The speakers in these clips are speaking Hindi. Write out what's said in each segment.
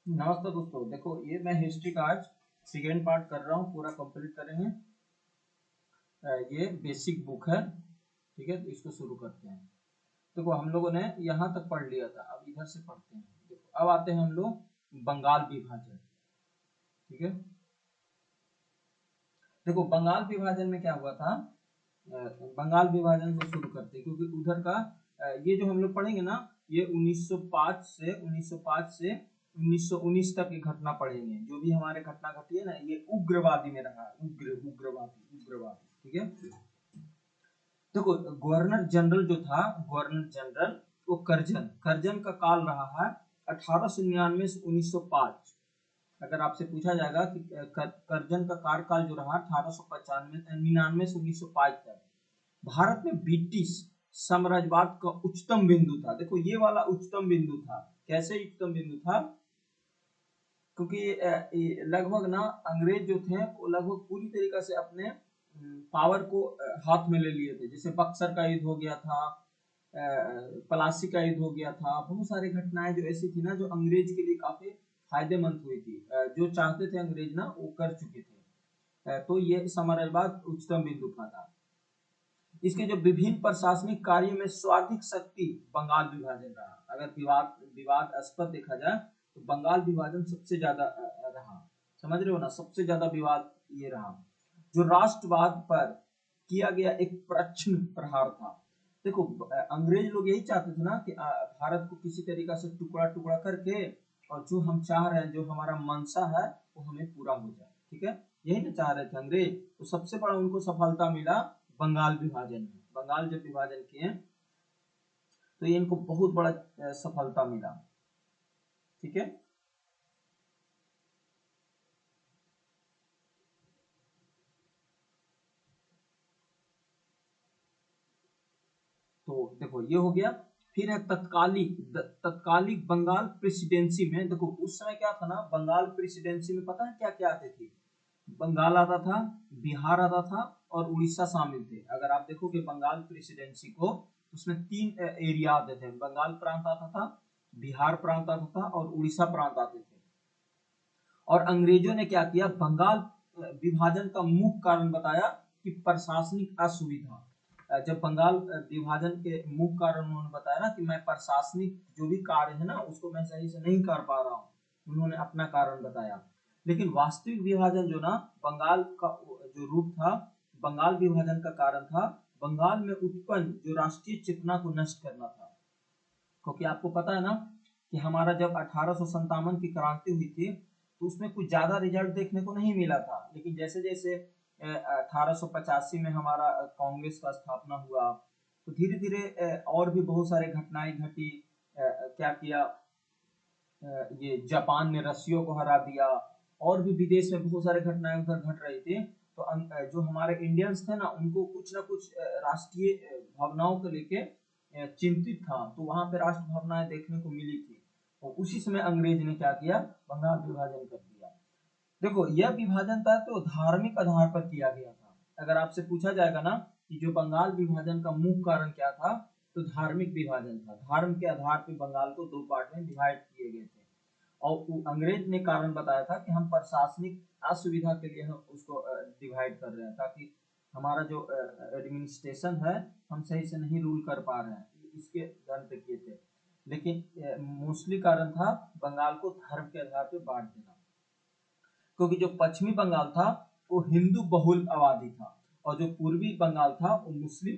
नमस्ते दोस्तों, देखो ये मैं हिस्ट्री का आज सेकेंड पार्ट कर रहा हूँ, पूरा कंप्लीट करेंगे। ये बेसिक बुक है, ठीक है। तो इसको शुरू करते हैं। देखो हम लोगों ने यहाँ तक पढ़ लिया था, अब इधर से पढ़ते हैं। देखो अब आते हैं हम लोग बंगाल विभाजन, ठीक है। देखो बंगाल विभाजन में क्या हुआ था, बंगाल विभाजन को शुरू करते हैं क्योंकि उधर का ये जो हम लोग पढ़ेंगे ना, ये 1905 से 1919 तक की घटना पढ़ेंगे। जो भी हमारे घटना घटी है ना, ये उग्रवादी में रहा, उग्रवादी, ठीक है। देखो गवर्नर जनरल जो था, गवर्नर जनरल वो करजन का काल रहा है 1899 से 1905। अगर आपसे पूछा जाएगा कि करजन का कार्यकाल जो रहा 1895 से 1905 तक, भारत में ब्रिटिश साम्राज्यवाद का उच्चतम बिंदु था। देखो ये वाला उच्चतम बिंदु था। कैसे उच्चतम बिंदु था? क्योंकि लगभग ना अंग्रेज जो थे वो लगभग पूरी तरीके से अपने पावर को हाथ में ले लिए थे। जैसे बक्सर का युद्ध हो गया था, पलासी का युद्ध हो गया था। बहुत सारी घटनाएं जो ऐसी थी ना, जो अंग्रेज के लिए काफी फायदेमंद हुई थी। जो चाहते थे अंग्रेज ना, वो कर चुके थे। तो ये साम्राज्यवाद उच्चतम बिंदु का था। इसके जो विभिन्न प्रशासनिक कार्यों में स्वाधिक शक्ति बंगाल विभाजन रहा। अगर विवादास्पद देखा जाए तो बंगाल विभाजन सबसे ज्यादा रहा। समझ रहे हो ना, सबसे ज्यादा विवाद ये रहा। जो राष्ट्रवाद पर किया गया एक प्रच्छन्न प्रहार था। देखो अंग्रेज लोग यही चाहते थे ना कि भारत को किसी तरीका से टुकड़ा टुकड़ा करके, और जो हम चाह रहे हैं, जो हमारा मंशा है, वो हमें पूरा हो जाए, ठीक है। यही ना चाह रहे थे अंग्रेज। तो सबसे बड़ा उनको सफलता मिला बंगाल विभाजन में। बंगाल जब विभाजन किए तो ये इनको बहुत बड़ा सफलता मिला, ठीक है। तो देखो ये हो गया। फिर है तत्कालिक बंगाल प्रेसिडेंसी में। देखो उस समय क्या था ना, बंगाल प्रेसिडेंसी में पता है क्या क्या आते थे? बंगाल आता था, बिहार आता था, और उड़ीसा शामिल थे। अगर आप देखोगे बंगाल प्रेसिडेंसी को, उसमें तीन एरिया आते थे। बंगाल प्रांत आता था, बिहार प्रांत आता था, और उड़ीसा प्रांत आते थे। और अंग्रेजों ने क्या किया, बंगाल विभाजन का मुख्य कारण बताया कि प्रशासनिक असुविधा। जब बंगाल विभाजन के मुख्य कारण उन्होंने बताया ना कि मैं प्रशासनिक जो भी कार्य है ना, उसको मैं सही से नहीं कर पा रहा हूँ, उन्होंने अपना कारण बताया। लेकिन वास्तविक विभाजन जो ना, बंगाल का जो रूप था, बंगाल विभाजन का कारण था बंगाल में उत्पन्न जो राष्ट्रीय चेतना को नष्ट करना था। क्योंकि आपको पता है ना कि हमारा जब 1857 की क्रांति हुई थी, तो उसमें कुछ ज्यादा रिजल्ट देखने को नहीं मिला था। लेकिन जैसे जैसे 1885 में हमारा कांग्रेस का स्थापना हुआ, तो धीरे धीरे और भी बहुत सारे घटनाएं घटी। क्या किया, ये जापान ने रस्सियों को हरा दिया, और भी विदेश में बहुत सारे घटनाएं उधर घट रही थी। तो जो हमारे इंडियंस थे ना, उनको कुछ ना कुछ राष्ट्रीय भावनाओं को लेके चिंतित था। तो वहां पे राष्ट्र भावनाएं देखने को मिली थी। और उसी समय अंग्रेज ने क्या किया, बंगाल विभाजन कर दिया। देखो यह विभाजन था तो धार्मिक आधार पर किया गया था। अगर आपसे पूछा जाएगा ना कि जो बंगाल विभाजन का मुख्य कारण क्या था, तो धार्मिक विभाजन था। धर्म के आधार पर बंगाल को दो पार्ट में डिवाइड किए गए थे। और अंग्रेज ने कारण बताया था कि हम प्रशासनिक असुविधा के लिए हम उसको डिवाइड कर रहे हैं, ताकि हमारा जो एडमिनिस्ट्रेशन है, हम सही से नहीं रूल कर पा रहे हैं, इसके दर पे किए थे। लेकिन मोस्टली कारण था बंगाल को धर्म के आधार पर बांट देना। क्योंकि जो पश्चिमी बंगाल था वो हिंदू बहुल आबादी था, और जो पूर्वी बंगाल था वो मुस्लिम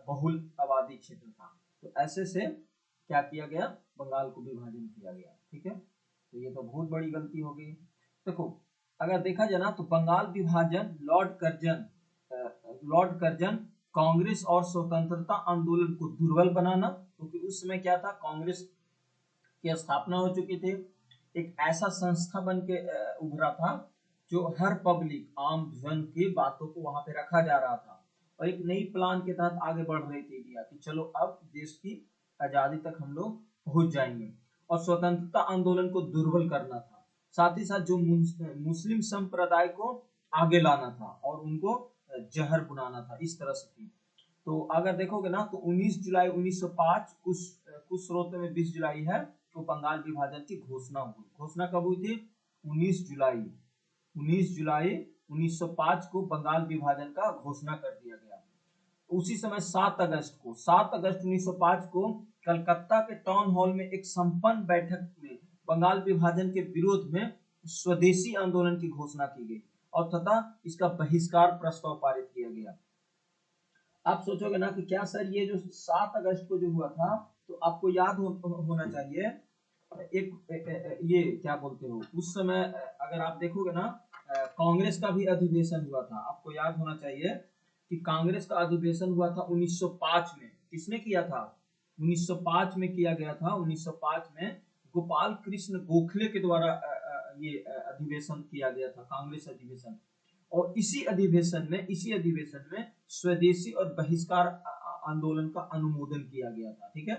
बहुल आबादी क्षेत्र था। तो ऐसे से क्या किया गया, बंगाल को विभाजन किया गया, ठीक है। तो ये तो बहुत बड़ी गलती हो गई। देखो अगर देखा जाए ना, तो बंगाल विभाजन लॉर्ड कर्जन कांग्रेस और स्वतंत्रता आंदोलन को दुर्बल बनाना। क्योंकि उस समय क्या था, कांग्रेस की स्थापना हो चुकी थी। एक ऐसा संस्था बन के उभरा था जो हर पब्लिक आम जन की बातों को वहां पे रखा जा रहा था, और एक नई प्लान के तहत आगे बढ़ रही थी इंडिया कि चलो अब देश की आजादी तक हम लोग पहुंच जाएंगे। और स्वतंत्रता आंदोलन को दुर्बल करना था। साथ ही साथ जो मुस्लिम संप्रदाय को आगे लाना था और उनको जहर बुनाना था, इस तरह से थी। तो अगर देखोगे ना, तो 19 जुलाई 1905, कुछ कुछ स्रोतों में 20 जुलाई है, को बंगाल विभाजन की घोषणा हुई। घोषणा कब हुई थी? 19 जुलाई 1905 को बंगाल विभाजन का घोषणा कर दिया गया। उसी समय 7 अगस्त 1905 को कलकत्ता के टाउन हॉल में एक संपन्न बैठक में बंगाल विभाजन के विरोध में स्वदेशी आंदोलन की घोषणा की गई और तथा इसका बहिष्कार प्रस्ताव पारित किया गया। आप सोचोगे ना कि क्या सर ये जो 7 अगस्त को जो हुआ था, तो आपको याद होना चाहिए ये क्या बोलते हो, उस समय अगर आप देखोगे ना कांग्रेस का भी अधिवेशन हुआ था। आपको याद होना चाहिए कि कांग्रेस का अधिवेशन हुआ था 1905 में। किसने किया था? 1905 में किया गया था। 1905 में गोपाल कृष्ण गोखले के द्वारा ये अधिवेशन किया गया था, कांग्रेस अधिवेशन। और इसी अधिवेशन में स्वदेशी और बहिष्कार आंदोलन का अनुमोदन किया गया था। ठीक है।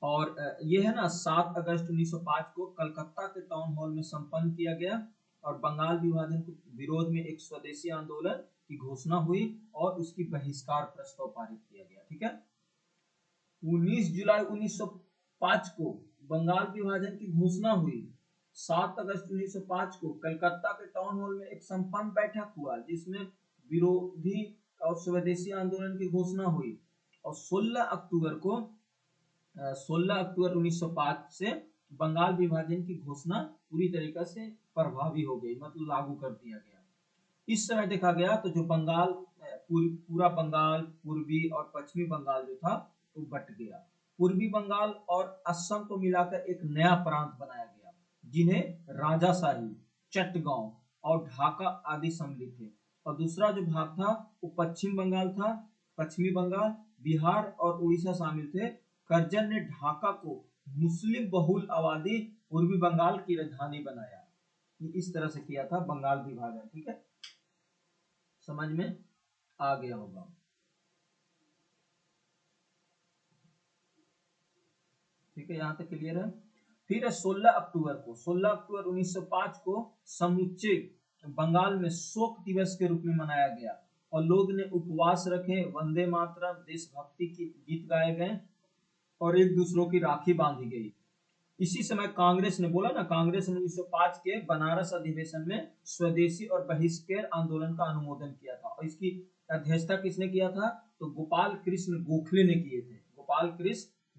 और ये है ना 7 अगस्त 1905 को कलकत्ता के टाउन हॉल में संपन्न किया गया और बंगाल विभाजन के विरोध में एक स्वदेशी आंदोलन की घोषणा हुई और उसकी बहिष्कार प्रस्ताव पारित किया गया। ठीक है। 19 जुलाई 1905 को बंगाल विभाजन की घोषणा हुई। 7 अगस्त 1905 को कलकत्ता के टाउन हॉल में एक संपन्न बैठक हुआ जिसमें विरोधी और स्वदेशी आंदोलन की घोषणा हुई और 16 अक्टूबर 1905 से बंगाल विभाजन की घोषणा पूरी तरीके से प्रभावी हो गई, मतलब लागू कर दिया गया। इस समय देखा गया तो जो बंगाल पूरा बंगाल, पूर्वी और पश्चिमी बंगाल जो था वो बट गया। पूर्वी बंगाल और असम को मिलाकर एक नया प्रांत बनाया गया जिन्हें राजाशाही, चटगांव और ढाका आदि सम्मिलित थे। और दूसरा जो भाग था वो पश्चिम बंगाल था। पश्चिमी बंगाल, बिहार और उड़ीसा शामिल थे। करजन ने ढाका को मुस्लिम बहुल आबादी पूर्वी बंगाल की राजधानी बनाया। इस तरह से किया था बंगाल विभाजन। ठीक है, समझ में आ गया होगा। ठीक है, यहाँ तक क्लियर है। फिर 16 अक्टूबर 1905 को समूचे बंगाल में शोक दिवस के रूप में मनाया गया और लोग ने उपवास रखे, वंदे मातरम, देशभक्ति की गीत गाए गए और एक दूसरों की राखी बांधी गई। इसी समय कांग्रेस ने 1905 के बनारस अधिवेशन में स्वदेशी और बहिष्कार आंदोलन का अनुमोदन किया था और इसकी अध्यक्षता किसने किया था? तो गोपाल कृष्ण गोखले ने किए थे। गोपाल कृष्ण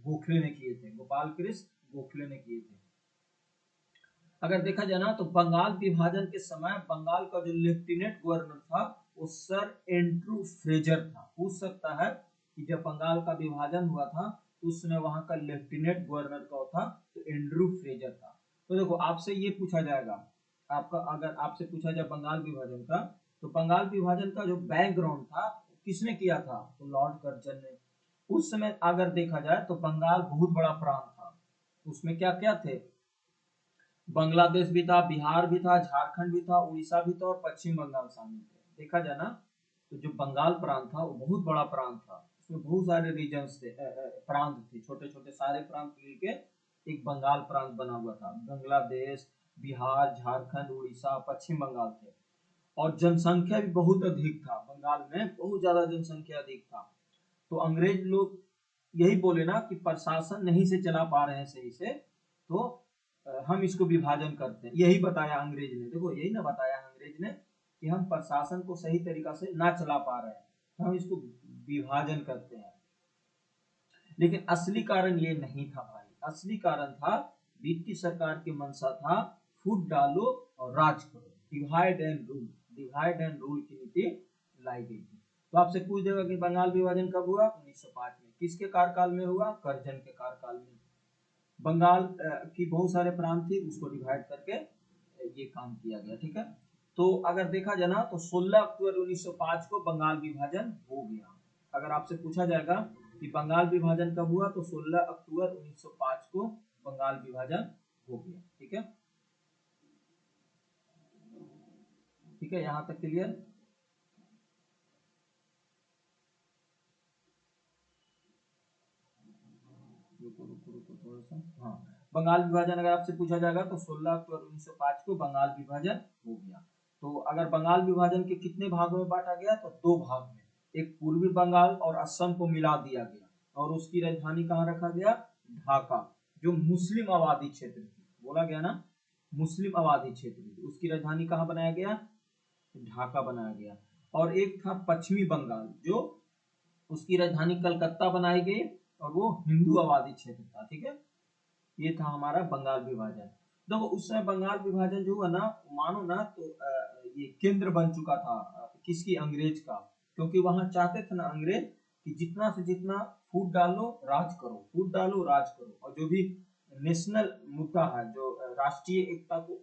गोखले ने किए थे। अगर देखा जाए ना तो बंगाल विभाजन के समय बंगाल का जो लेफ्टिनेंट गवर्नर था वो सर एंड्रू फ्रेजर था। पूछ सकता है कि जब बंगाल का विभाजन हुआ था उस समय वहां का लेफ्टिनेंट गवर्नर कौन था? तो एंड्रू फ्रेजर था। तो देखो आपसे ये पूछा जाएगा, अगर आपसे पूछा जाए बंगाल विभाजन का, तो बंगाल विभाजन का जो बैकग्राउंड था किसने किया था? तो लॉर्ड कर्जन ने। उस समय अगर देखा जाए तो बंगाल बहुत बड़ा प्रांत था। उसमें क्या क्या थे? बांग्लादेश भी था, बिहार भी था, झारखंड भी था, उड़ीसा भी था और पश्चिम बंगाल शामिल थे। देखा जाए ना तो जो बंगाल प्रांत था वो बहुत बड़ा प्रांत था। उसमें बहुत सारे रीजन्स थे, प्रांत थे, छोटे छोटे सारे प्रांत मिलके एक बंगाल प्रांत बना हुआ था। बांग्लादेश, बिहार, झारखंड, उड़ीसा, पश्चिम बंगाल थे और जनसंख्या भी बहुत अधिक था। बंगाल में बहुत ज्यादा जनसंख्या अधिक था। तो अंग्रेज लोग यही बोले ना कि प्रशासन नहीं से चला पा रहे हैं सही से, तो हम इसको विभाजन करते हैं। यही बताया अंग्रेज ने। देखो यही ना बताया अंग्रेज ने कि हम प्रशासन को सही तरीका से ना चला पा रहे हैं, तो हम इसको विभाजन करते हैं। लेकिन असली कारण ये नहीं था भाई। असली कारण था ब्रिटिश सरकार की मंशा था फूट डालो और राज करो, डिवाइड एंड रूल की नीति लाई गई थी। तो आपसे पूछ देगा कि बंगाल विभाजन कब हुआ? 1905 में। किसके कार्यकाल में हुआ? करजन के कार्यकाल में। बंगाल की बहुत सारे प्रांत थी, उसको डिवाइड करके ये काम किया गया। ठीक है, तो अगर देखा जाए ना तो 16 अक्टूबर 1905 को बंगाल विभाजन हो गया। अगर आपसे पूछा जाएगा कि बंगाल विभाजन कब हुआ, तो 16 अक्टूबर 1905 को बंगाल विभाजन हो गया। ठीक है, ठीक है, यहाँ तक क्लियर। रुको थोड़ा सा। हाँ, बंगाल विभाजन अगर आपसे पूछा जाएगा तो 16 अक्टूबर 1905 को बंगाल विभाजन हो गया। तो अगर बंगाल विभाजन के कितने भागों में बांटा गया? तो 2 भाग में। एक पूर्वी बंगाल और असम को मिला दिया गया और उसकी राजधानी कहाँ रखा गया? ढाका, जो मुस्लिम आबादी क्षेत्र थी, बोला गया ना मुस्लिम आबादी क्षेत्र थी, उसकी राजधानी कहाँ बनाया गया, ढाका बनाया गया। और एक था पश्चिमी बंगाल, जो उसकी राजधानी कलकत्ता बनाई गई और वो हिंदू आबादी क्षेत्र था। ठीक है, ये था हमारा बंगाल विभाजन। देखो उस समय बंगाल विभाजन जो हुआ ना, मानो ना तो ये केंद्र बन चुका था किसकी, अंग्रेज का। क्योंकि वहां चाहते थे ना अंग्रेज कि जितना से जितना फूट डालो राज करो, फूट डालो राज करो, और जो भी नेशनल मुद्दा है, जो राष्ट्रीय एकता को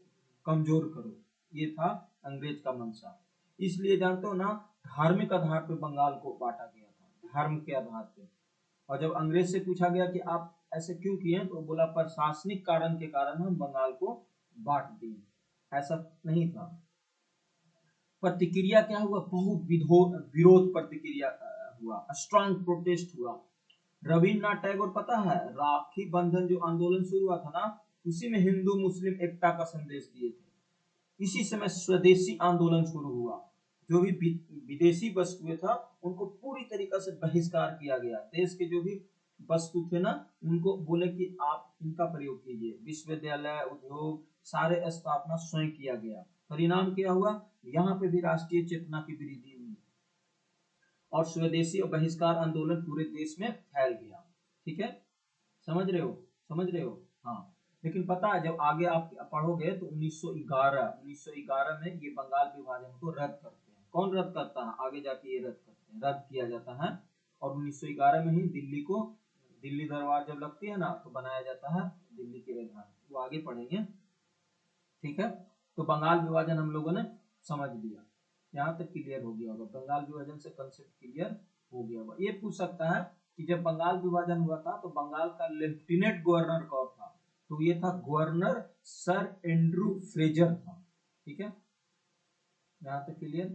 कमजोर करो, ये था अंग्रेज का मंशा। इसलिए जानते हो ना, धार्मिक आधार पर बंगाल को बांटा गया था, धर्म के आधार पर। और जब अंग्रेज से पूछा गया कि आप ऐसे क्यों किए, तो बोला प्रशासनिक कारण के कारण हम बंगाल को बांट दिए, ऐसा नहीं था। प्रतिक्रिया क्या हुआ, बहुत विरोध प्रतिक्रिया हुआ, स्ट्रांग प्रोटेस्ट हुआ। रविन्द्रनाथ टैगोर पता है, राखी बंधन जो आंदोलन शुरू हुआ था ना, उसी में हिंदू मुस्लिम एकता का संदेश दिए थे। इसी समय स्वदेशी आंदोलन शुरू हुआ, जो भी विदेशी वस्तुएं था उनको पूरी तरीके से बहिष्कार किया गया। देश के जो भी वस्तु थे ना, उनको बोले कि आप इनका प्रयोग कीजिए। विश्वविद्यालय, उद्योग, सारे स्थापना स्वयं किया गया। परिणाम क्या हुआ, यहाँ पे भी राष्ट्रीय चेतना की वृद्धि हुई और स्वदेशी और बहिष्कार आंदोलन पूरे देश में फैल गया। ठीक है, समझ रहे हो, समझ रहे हो। हाँ, लेकिन पता है जब आगे आप पढ़ोगे तो 1911 में ये बंगाल विभाजन को रद्द करते हैं। कौन रद्द करता है, आगे जाके ये रद्द करते हैं, रद्द किया जाता है। और 1911 में ही दिल्ली दरबार जब लगती है ना, तो बनाया जाता है दिल्ली की राजधानी। वो आगे पढ़ेंगे। ठीक है, तो बंगाल विभाजन हम लोगों ने समझ लिया, यहाँ तक क्लियर हो गया होगा। बंगाल विभाजन से कंसेप्ट क्लियर हो गया होगा। ये पूछ सकता है कि जब बंगाल विभाजन हुआ था तो बंगाल का लेफ्टिनेंट गवर्नर कौन था, तो ये था गवर्नर सर एंड्रू फ्रेजर था। ठीक है, यहाँ तक क्लियर।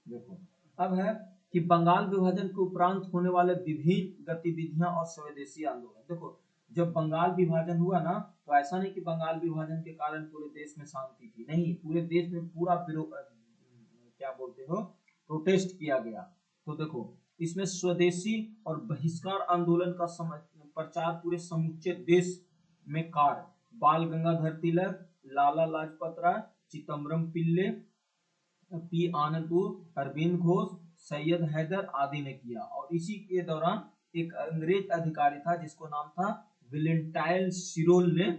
देखो अब है कि बंगाल विभाजन के उपरांत होने वाले विभिन्न गतिविधियां और स्वदेशी आंदोलन। देखो जब बंगाल विभाजन हुआ ना, तो ऐसा नहीं कि बंगाल विभाजन के कारण पूरे देश में शांति थी, नहीं, पूरे देश में पूरा क्या बोलते हो, प्रोटेस्ट किया गया। तो देखो इसमें स्वदेशी और बहिष्कार आंदोलन का प्रचार पूरे समूचे देश में कार्य बाल गंगाधर तिलक, लाला लाजपत राय, चिदम्बरम पिल्ले, पी आनंदपुर, अरविंद घोष, सैयद हैदर आदि ने किया। और इसी के दौरान एक अंग्रेज अधिकारी था जिसको नाम था विलेंटाइन सिरोल ने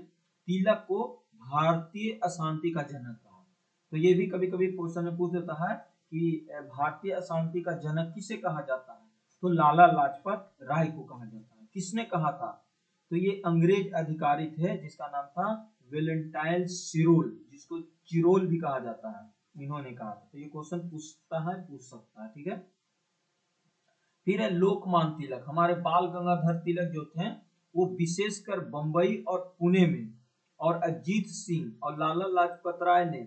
तिलक को भारतीय अशांति का जनक कहा। तो ये भी कभी कभी क्वेश्चन में पूछ देता है कि भारतीय अशांति का जनक किसे कहा जाता है, तो लाला लाजपत राय को कहा जाता है। किसने कहा था, तो ये अंग्रेज अधिकारी थे जिसका नाम था वेलेंटाइन सिरोल, जिसको चिरोल भी कहा जाता है, इन्होंने कहा था। तो ये क्वेश्चन पूछता है, पूछ सकता है। ठीक है, फिर है लोकमान तिलक। हमारे बाल गंगाधर तिलक जो थे वो विशेषकर बंबई और पुणे में, और अजीत सिंह और लाला लाजपत राय ने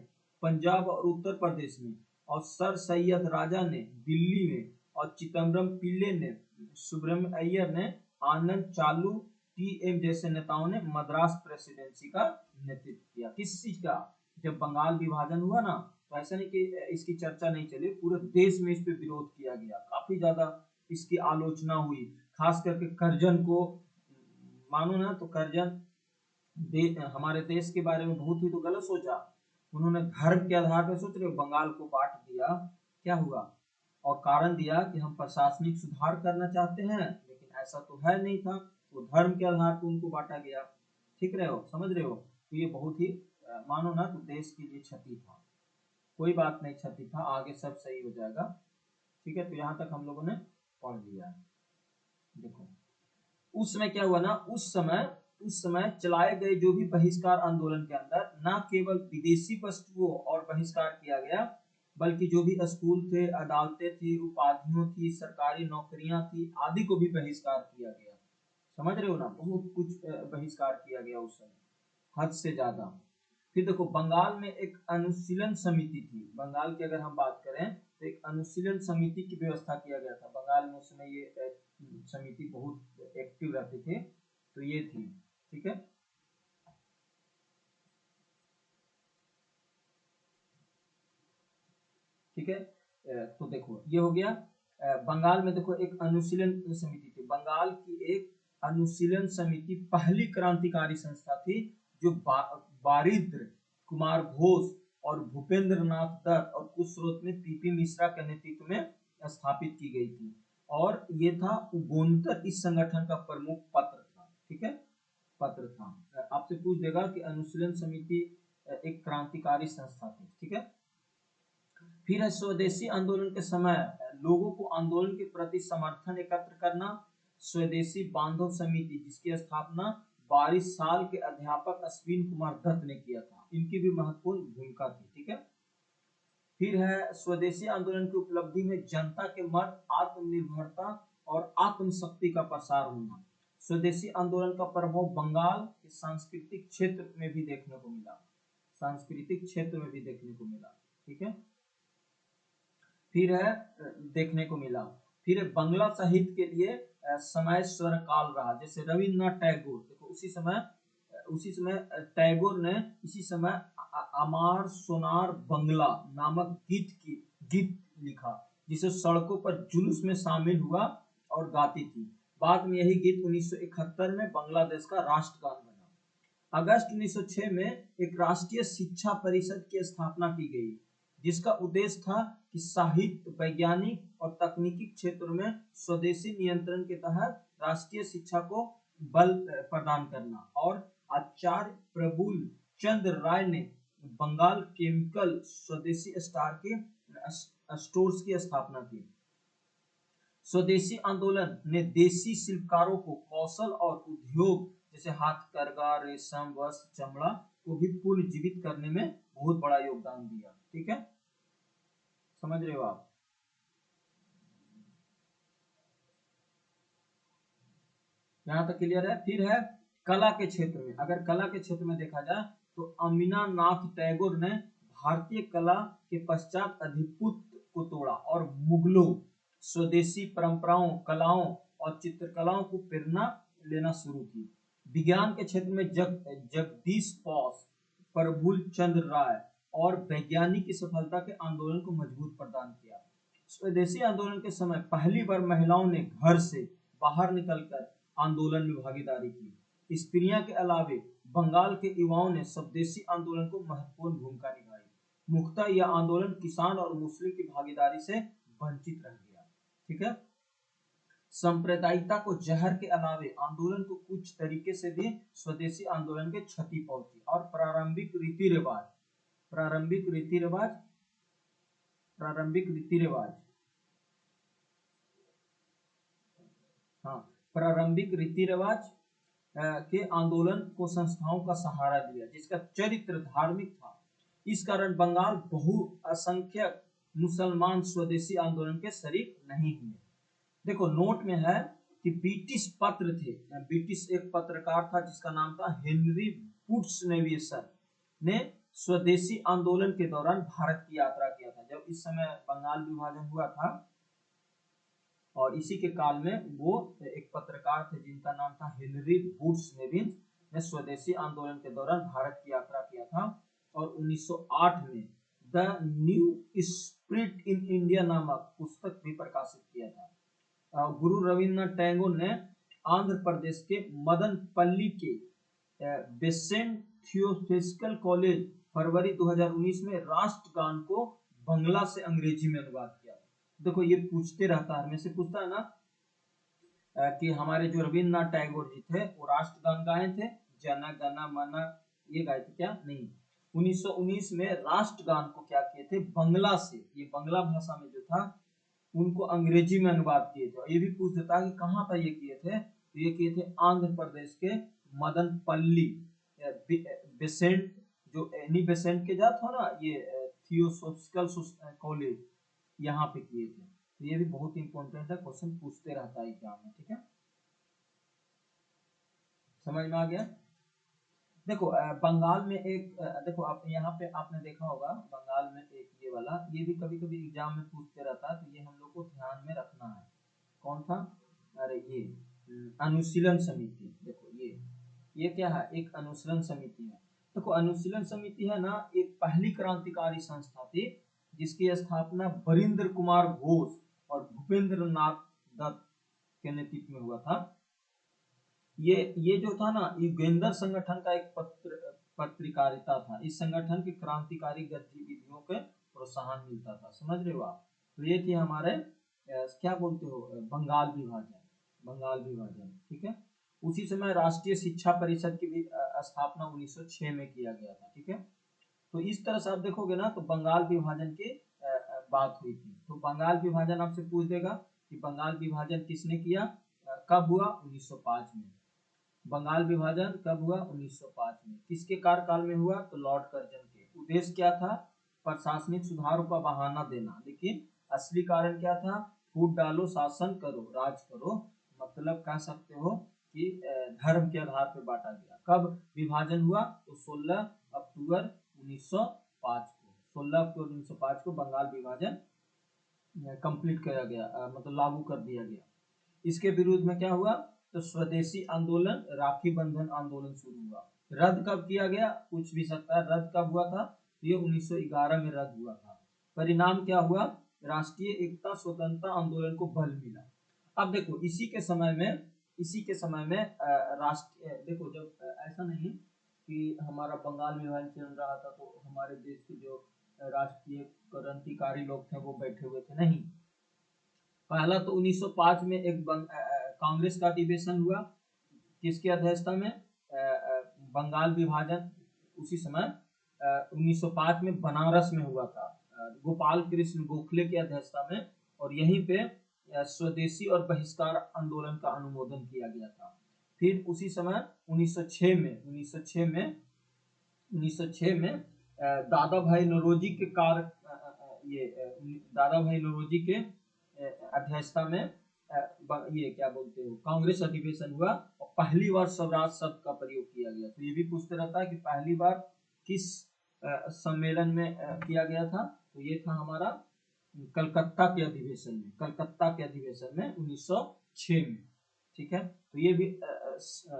पंजाब और उत्तर प्रदेश में, और सर सैयद राजा ने दिल्ली में, और चिदम्बरम पिल्ले ने, सुब्रमण्य अय्यर ने, आनंद चालू, टीएम जैसे नेताओं ने मद्रास प्रेसिडेंसी का नेतृत्व किया। किस चीज का, जब बंगाल विभाजन हुआ ना, तो ऐसा नहीं कि इसकी चर्चा नहीं चली, पूरे देश में इस पे विरोध किया गया, काफी ज्यादा इसकी आलोचना हुई। खास करके करजन को, मानो ना तो करजन हमारे देश के बारे में बहुत ही तो गलत सोचा। उन्होंने धर्म के आधार पर, सोच रहे हो, बंगाल को बांट दिया। क्या हुआ, और कारण दिया कि हम प्रशासनिक सुधार करना चाहते हैं, लेकिन ऐसा तो है नहीं था, तो धर्म के आधार पर उनको बांटा गया। ठीक रहे हो, समझ रहे हो। तो ये बहुत ही मानो ना तो देश के लिए क्षति था। कोई बात नहीं, क्षति था, आगे सब सही हो जाएगा। ठीक है, तो यहाँ तक हम लोगों ने पढ़ लिया है। देखो उस समय क्या हुआ ना, उस समय चलाए गए जो भी बहिष्कार आंदोलन के अंदर न केवल विदेशी वस्तुओं और बहिष्कार किया गया, बल्कि जो भी स्कूल थे, अदालतें थी, उपाधियों थी, सरकारी नौकरियां थी, आदि को भी बहिष्कार किया गया। समझ रहे हो ना, बहुत कुछ बहिष्कार किया गया उस समय, हद से ज्यादा। फिर देखो बंगाल में एक अनुशीलन समिति थी। बंगाल की अगर हम बात करें तो एक अनुशीलन समिति की व्यवस्था किया गया था बंगाल में। उस समय ये समिति बहुत एक्टिव रहते थे, तो ये थी। ठीक है, ठीक है। तो देखो ये हो गया। बंगाल में देखो एक अनुशीलन समिति थी, बंगाल की एक अनुशीलन समिति पहली क्रांतिकारी संस्था थी जो बारिद्र कुमार घोष और भूपेंद्र नाथ दत्त और कुछ स्रोत में पीपी मिश्रा के नेतृत्व में स्थापित की गई थी। और ये था उगोन्तर इस संगठन का प्रमुख पत्र था। ठीक है, पत्र था। आपसे पूछ देगा कि अनुशीलन समिति एक क्रांतिकारी संस्था थी। ठीक है, फिर है स्वदेशी आंदोलन के समय लोगों को आंदोलन के प्रति समर्थन एकत्र करना। स्वदेशी बांधव समिति जिसकी स्थापना 22 साल के अध्यापक अश्विन कुमार दत्त ने किया था, इनकी भी महत्वपूर्ण भूमिका थी। ठीक है, फिर है स्वदेशी आंदोलन की उपलब्धि में जनता के मत, आत्मनिर्भरता और आत्मशक्ति का प्रसार होना। स्वदेशी आंदोलन का प्रभाव बंगाल के सांस्कृतिक क्षेत्र में भी देखने को मिला, सांस्कृतिक क्षेत्र में भी देखने को मिला। ठीक है, फिर है देखने को मिला, फिर है बंगला साहित्य के लिए समय स्वर काल रहा। जैसे रविन्द्रनाथ टैगोर, देखो उसी समय टैगोर ने इसी समय अमार सोनार बंगला नामक गीत लिखा, जिसे सड़कों पर जुलूस में शामिल हुआ और गाती थी। बाद में यही गीत 1971 में बांग्लादेश का राष्ट्रगान बना। अगस्त 1906 में एक राष्ट्रीय शिक्षा परिषद की स्थापना की गई, जिसका उद्देश्य था कि साहित्य, वैज्ञानिक और तकनीकी क्षेत्रों में स्वदेशी नियंत्रण के तहत राष्ट्रीय शिक्षा को बल प्रदान करना। और आचार्य प्रफुल्ल चंद्र राय ने बंगाल केमिकल स्वदेशी स्टोर्स की स्थापना की। स्वदेशी आंदोलन ने देशी शिल्पकारों को कौशल और उद्योग जैसे हाथकरघा, रेशम, वस्त्र, चमड़ा को भी पुनर्जीवित करने में बहुत बड़ा योगदान दिया। ठीक है, समझ रहे हो आप? यहाँ तक क्लियर है। फिर है कला के क्षेत्र में, अगर कला के क्षेत्र में देखा जाए तो अमीनानाथ टैगोर ने भारतीय कला के पश्चात अधिपत्य को तोड़ा और मुगलों, स्वदेशी परंपराओं, कलाओं और चित्रकलाओं को प्रेरणा लेना शुरू की। विज्ञान के क्षेत्र में जगदीश बोस, प्रफुल्ल चंद्र राय और वैज्ञानिक की सफलता के आंदोलन को मजबूत प्रदान किया। स्वदेशी आंदोलन के समय पहली बार महिलाओं ने घर से बाहर निकलकर आंदोलन में भागीदारी की। स्त्रियां के अलावे बंगाल के युवाओं ने स्वदेशी आंदोलन को महत्वपूर्ण भूमिका निभाई। मुख्यतः यह आंदोलन किसान और मुस्लिम की भागीदारी से वंचित रह गया। ठीक है, सांप्रदायिकता को जहर के अलावे आंदोलन को कुछ तरीके से भी स्वदेशी आंदोलन के क्षति पहुंची। और प्रारंभिक रीति रिवाज प्रारंभिक रीति रिवाज के आंदोलन को संस्थाओं का सहारा दिया, जिसका चरित्र धार्मिक था। इस कारण बंगाल बहुसंख्यक मुसलमान स्वदेशी आंदोलन के शरीक नहीं हुए। देखो नोट में है कि ब्रिटिश पत्र थे, ब्रिटिश एक पत्रकार था जिसका नाम था हेनरी वुड्स नेविसन ने स्वदेशी आंदोलन के दौरान भारत की यात्रा किया था, जब इस समय बंगाल विभाजन हुआ था। और इसी के काल में वो एक पत्रकार थे जिनका नाम था हेनरी वुड्स नेविन ने स्वदेशी आंदोलन के दौरान भारत की यात्रा किया था। और 1908 में the new spirit in India नामक पुस्तक भी प्रकाशित किया था। गुरु रविन्द्रनाथ टैगोर ने आंध्र प्रदेश के मदनपल्ली के बेसेंट थियोसॉफिकल कॉलेज फरवरी 2019 में राष्ट्रगान को बंगला से अंग्रेजी में अनुवाद किया। देखो ये पूछते रहता है, हमें से पूछता है ना कि हमारे जो रविन्द्रनाथ टैगोर जी थे वो राष्ट्रगान गाए थे, जन गण मन ये गाए थे क्या? नहीं। 1919 में राष्ट्रगान को क्या किए थे? बंगला से, ये बंगला भाषा में जो था उनको अंग्रेजी में अनुवाद किए थे। ये भी पूछ देता है कि कहाँ पर ये किए थे, तो ये किए थे आंध्र प्रदेश के मदनपल्ली बेसेंट, जो एनी बेसेंट के जात हो ना, ये थियोसॉफिकल कॉलेज, यहाँ पे किए थे। तो ये भी बहुत इंपॉर्टेंट है, क्वेश्चन पूछते रहता है एग्जाम में। ठीक है, समझ में आ गया? देखो बंगाल में एक देखो आप यहाँ पे आपने देखा होगा बंगाल में एक ये वाला, ये भी कभी कभी एग्जाम में पूछते रहता है, तो ये हम लोग को ध्यान में रखना है। कौन था? अरे ये अनुशीलन समिति। देखो ये क्या है? एक अनुशीलन समिति है। देखो अनुशीलन समिति है ना, एक पहली क्रांतिकारी संस्था थी जिसकी स्थापना बरिंद्र कुमार घोष और भूपेंद्र नाथ दत्त के नेतृत्व में हुआ था। ये जो था ना, युगेंद्र संगठन का एक पत्रकारिता था। इस संगठन की क्रांतिकारी गतिविधियों के प्रोत्साहन मिलता था, समझ रहे हो आप। तो ये थी हमारे क्या बोलते हो, बंगाल विभाजन, बंगाल विभाजन, ठीक है। उसी समय राष्ट्रीय शिक्षा परिषद की भी स्थापना 1906 में किया गया था, ठीक है। तो इस तरह से आप देखोगे ना, तो बंगाल विभाजन की बात हुई थी। तो बंगाल विभाजन आपसे पूछ देगा कि बंगाल विभाजन किसने किया, कब हुआ, 1905 में। बंगाल विभाजन कब हुआ, 1905 में। किसके कार्यकाल में हुआ, तो लॉर्ड कर्जन के। उद्देश्य क्या था, प्रशासनिक सुधारों का बहाना देना, लेकिन असली कारण क्या था, फूट डालो शासन करो राज करो, मतलब कह सकते हो कि धर्म के आधार पर बांटा गया। कब विभाजन हुआ, तो 16 अक्टूबर 1905 को, 16 अक्टूबर 1905 को बंगाल विभाजन कंप्लीट किया गया, मतलब लागू कर दिया गया। इसके विरुद्ध में क्या हुआ, तो स्वदेशी आंदोलन, राखी बंधन आंदोलन शुरू हुआ। रद्द कब किया गया, पूछ भी सकता है, रद्द कब हुआ था, तो ये 1911 में रद्द हुआ था। परिणाम क्या हुआ, राष्ट्रीय एकता स्वतंत्रता आंदोलन को बल मिला। अब देखो इसी के समय में, राष्ट्रीय, देखो जब ऐसा नहीं कि हमारा बंगाल विभाजन चल रहा था तो हमारे देश के जो राष्ट्रीय क्रांतिकारी लोग थे वो बैठे हुए थे, नहीं। पहला तो 1905 में एक कांग्रेस का अधिवेशन हुआ, किसकी अध्यक्षता में, बंगाल विभाजन उसी समय 1905 में बनारस में हुआ था, गोपाल कृष्ण गोखले की अध्यक्षता में। और यहीं पे स्वदेशी और बहिष्कार आंदोलन का अनुमोदन किया गया था। फिर उसी समय 1906 में दादा भाई नौरोजी के दादा भाई नौरोजी के अध्यक्षता में ये क्या बोलते हो, कांग्रेस अधिवेशन हुआ और पहली बार स्वराज शब्द का प्रयोग किया गया। तो ये भी पूछते रहता है कि पहली बार किस सम्मेलन में किया गया था, तो ये था हमारा कलकत्ता के अधिवेशन में, 1906 में, ठीक है। तो ये भी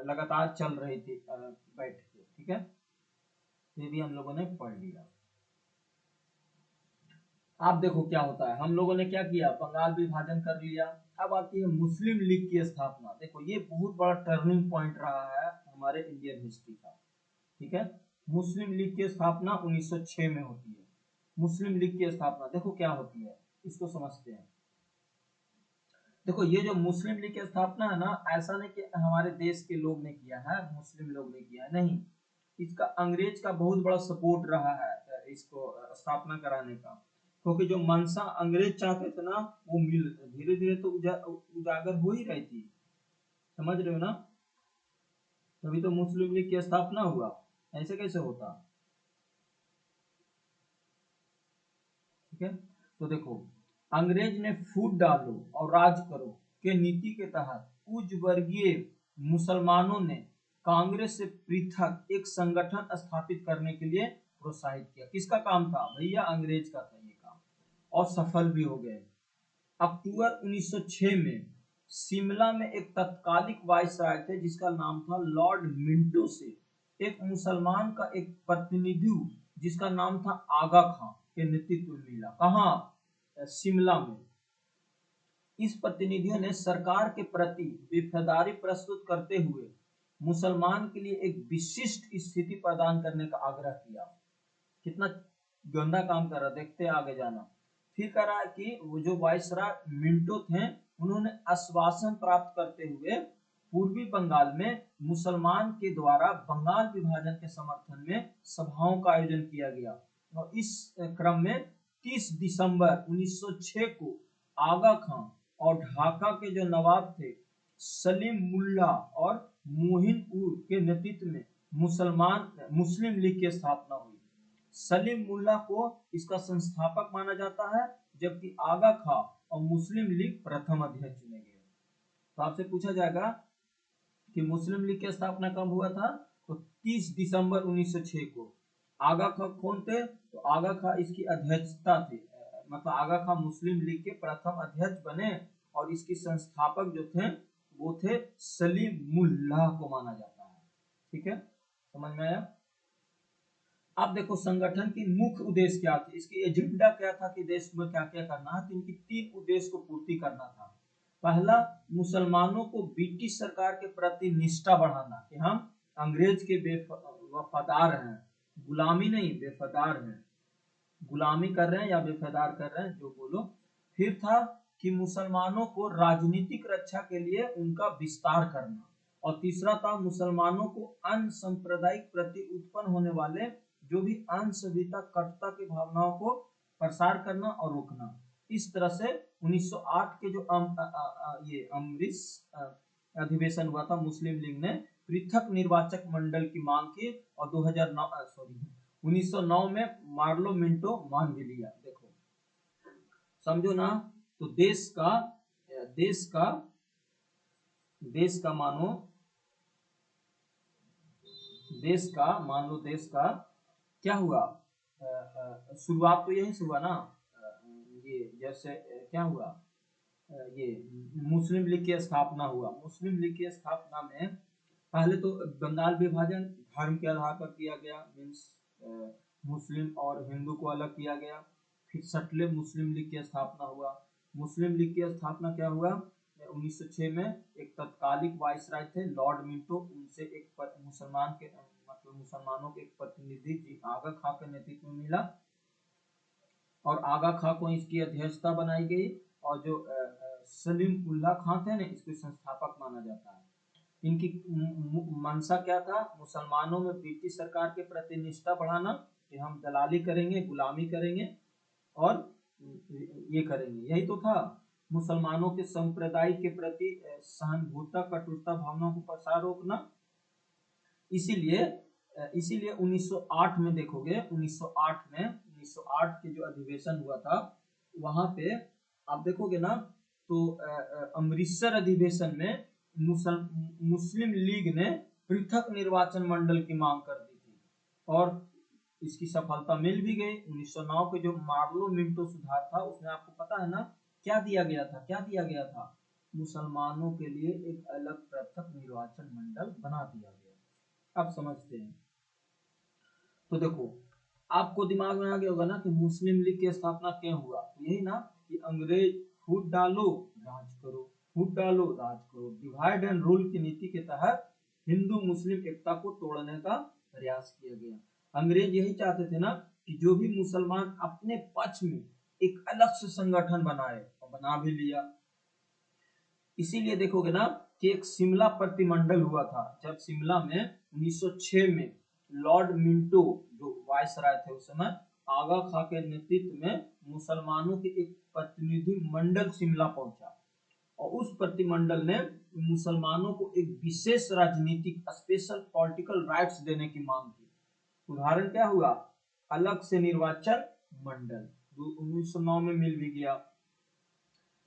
लगातार चल रही थी बैठकें, ठीक है। ये भी हम लोगों ने पढ़ लिया। आप देखो क्या होता है, हम लोगों ने क्या किया, बंगाल विभाजन कर लिया। अब आती है मुस्लिम लीग की स्थापना। देखो ये बहुत बड़ा टर्निंग पॉइंट रहा है हमारे इंडियन हिस्ट्री का, ठीक है। मुस्लिम लीग की स्थापना 1906 में होती है। मुस्लिम लीग की स्थापना देखो क्या होती है, इसको समझते हैं। देखो ये जो मुस्लिम लीग की स्थापना है ना, ऐसा नहीं कि हमारे देश के लोग ने किया है, मुस्लिम लोग ने किया है, नहीं। इसका अंग्रेज का बहुत बड़ा सपोर्ट रहा है इसको स्थापना कराने का, क्योंकि जो मंशा अंग्रेज चाहते थे ना, वो मिल धीरे धीरे तो उजागर हो ही रही थी, समझ रहे हो ना। तभी तो मुस्लिम लीग की स्थापना हुआ, ऐसे कैसे होता, ठीक है। तो देखो अंग्रेज ने फूट डालो और राज करो के नीति के तहत उच्च वर्गीय मुसलमानों ने कांग्रेस से पृथक एक संगठन स्थापित करने के लिए प्रोत्साहित किया। किसका काम था भैया, अंग्रेज का था ये काम, और सफल भी हो गए। अक्टूबर 1906 में शिमला में एक तत्कालिक वायसराय थे जिसका नाम था लॉर्ड मिंटो से एक मुसलमान का एक प्रतिनिधि जिसका नाम था आगा खां के नेतृत्व में मिला। कहाँ, शिमला में। इस प्रतिनिधियों ने सरकार के प्रति वफादारी प्रस्तुत करते हुए मुसलमान के लिए एक विशिष्ट स्थिति प्रदान करने का आग्रह किया। कितना गंदा काम कर रहा, देखते आगे जाना। फिर कह रहा है कि वो जो वायसराय मिंटो थे, उन्होंने आश्वासन प्राप्त करते हुए पूर्वी बंगाल में मुसलमान के द्वारा बंगाल विभाजन के समर्थन में सभाओं का आयोजन किया गया। और इस क्रम में 30 दिसंबर 1906 को आगा खां और ढाका के जो नवाब थे सलीम मुल्ला और मोहिन उर के नेतृत्व में मुस्लिम लीग की स्थापना हुई। सलीम मुल्ला को इसका संस्थापक माना जाता है, जबकि आगा खां और मुस्लिम लीग प्रथम अध्यक्ष चुने गए। तो आपसे पूछा जाएगा कि मुस्लिम लीग की स्थापना कब हुआ था, तो 30 दिसंबर 1906 को। आगा खां कौन थे, तो आगा खां इसकी अध्यक्षता थे, मतलब आगा खां मुस्लिम लीग के प्रथम अध्यक्ष बने, और इसकी संस्थापक जो थे वो थे सलीम मुल्ला को माना जाता है, ठीक है, समझ में आया। अब देखो संगठन की मुख्य उद्देश्य क्या थे, इसकी एजेंडा क्या था कि देश में क्या क्या करना है, तो इनकी 3 उद्देश्य को पूर्ति करना था। पहला, मुसलमानों को ब्रिटिश सरकार के प्रति निष्ठा बढ़ाना कि हम अंग्रेज के वफादार हैं, गुलामी नहीं बेफादार हैं, गुलामी कर रहे हैं या बेफादार कर रहे हैं जो बोलो। फिर था कि मुसलमानों को राजनीतिक रक्षा के लिए उनका विस्तार करना। और तीसरा था मुसलमानों को अन्य सांप्रदायिक प्रति उत्पन्न होने वाले जो भी अंशविता कटुता की भावनाओं को प्रसार करना और रोकना। इस तरह से 1908 के जो ये अमृत अधिवेशन हुआ था, मुस्लिम लीग ने पृथक निर्वाचक मंडल की मांग की और 1909 में मार्लो मिंटो मान भी लिया। देखो समझो ना, तो देश का मानो देश का क्या हुआ, शुरुआत तो यहीं से हुआ ना, ये जैसे क्या हुआ, ये मुस्लिम लीग की स्थापना हुआ। मुस्लिम लीग की स्थापना में पहले तो बंगाल विभाजन धर्म के आधार पर किया गया, मीन्स मुस्लिम और हिंदू को अलग किया गया। फिर सटले मुस्लिम लीग की स्थापना हुआ। मुस्लिम लीग की स्थापना क्या हुआ, 1906 में एक तत्कालिक वाइसराय थे लॉर्ड मिंटो, उनसे एक मुसलमान के मतलब मुसलमानों के एक प्रतिनिधि जी आगा खां के नेतृत्व में मिला और आगा खां को इसकी अध्यक्षता बनाई गई। और जो सलीम उल्लाह खां थे ना, इसके संस्थापक माना जाता है। इनकी मंशा क्या था, मुसलमानों में ब्रिटिश सरकार के प्रति निष्ठा बढ़ाना कि हम दलाली करेंगे, गुलामी करेंगे और ये करेंगे, यही तो था। मुसलमानों के संप्रदाय के प्रति सहानुभूता कटुता भावनाओं को प्रसार रोकना। इसीलिए 1908 में देखोगे, 1908 के जो अधिवेशन हुआ था वहां पे आप देखोगे ना, तो अमृतसर अधिवेशन में मुस्लिम लीग ने पृथक निर्वाचन मंडल की मांग कर दी थी और इसकी सफलता मिल भी गई। 1909 के जो मार्लो मिंटो सुधार था उसमें आपको पता है ना क्या दिया गया था, मुसलमानों के लिए एक अलग पृथक निर्वाचन मंडल बना दिया गया। अब समझते हैं। तो देखो आपको दिमाग में आ गया होगा ना कि मुस्लिम लीग की स्थापना क्यों हुआ, यही ना कि अंग्रेज फूट डालो राज करो, फूट डालो राज करो, डिवाइड एंड रूल की नीति के तहत हिंदू मुस्लिम एकता को तोड़ने का प्रयास किया गया। अंग्रेज यही चाहते थे ना कि जो भी मुसलमान अपने पक्ष में एक अलग से संगठन बनाए, और बना भी लिया। इसीलिए देखोगे ना कि एक शिमला प्रतिमंडल हुआ था, जब शिमला में 1906 में लॉर्ड मिंटो जो वायसराय थे उस समय, आगा खां के नेतृत्व में मुसलमानों के एक प्रतिनिधि मंडल शिमला पहुंचा और उस प्रतिमंडल ने मुसलमानों को एक विशेष राजनीतिक स्पेशल पॉलिटिकल राइट्स देने की मांग की। उदाहरण क्या हुआ, अलग से निर्वाचन मंडल 1909 में मिल भी गया,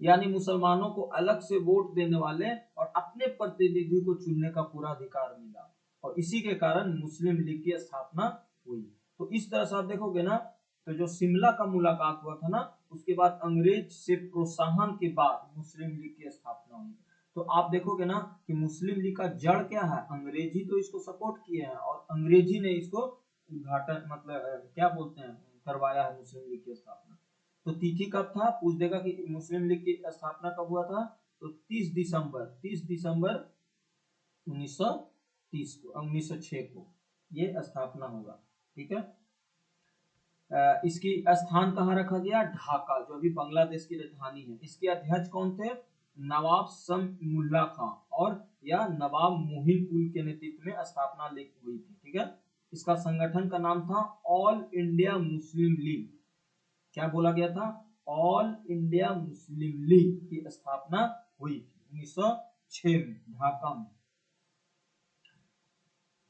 यानी मुसलमानों को अलग से वोट देने वाले और अपने प्रतिनिधि को चुनने का पूरा अधिकार मिला और इसी के कारण मुस्लिम लीग की स्थापना हुई। तो इस तरह से आप देखोगे ना, तो जो शिमला का मुलाकात हुआ था ना, उसके बाद अंग्रेज से प्रोत्साहन के बाद मुस्लिम लीग की स्थापना हुई। तो आप देखोगे ना कि मुस्लिम लीग का जड़ क्या है, अंग्रेजी तो इसको सपोर्ट किए हैं और अंग्रेजी ने इसको उद्घाटन मतलब क्या बोलते हैं करवाया है मुस्लिम लीग की स्थापना। तो तिथि कब था, पूछ देगा कि मुस्लिम लीग की स्थापना कब हुआ था, तो 30 दिसंबर 1930 को 1906 को ये स्थापना होगा। ठीक है, इसकी स्थान कहाँ रखा गया, ढाका, जो अभी बांग्लादेश की राजधानी है। इसके अध्यक्ष कौन थे, नवाब समीउल्लाह खां और या नवाब मोहिन उल के नेतृत्व में स्थापना हुई थी। ठीक है, इसका संगठन का नाम था ऑल इंडिया मुस्लिम लीग। क्या बोला गया था, ऑल इंडिया मुस्लिम लीग की स्थापना हुई थी 1906 में ढाका में।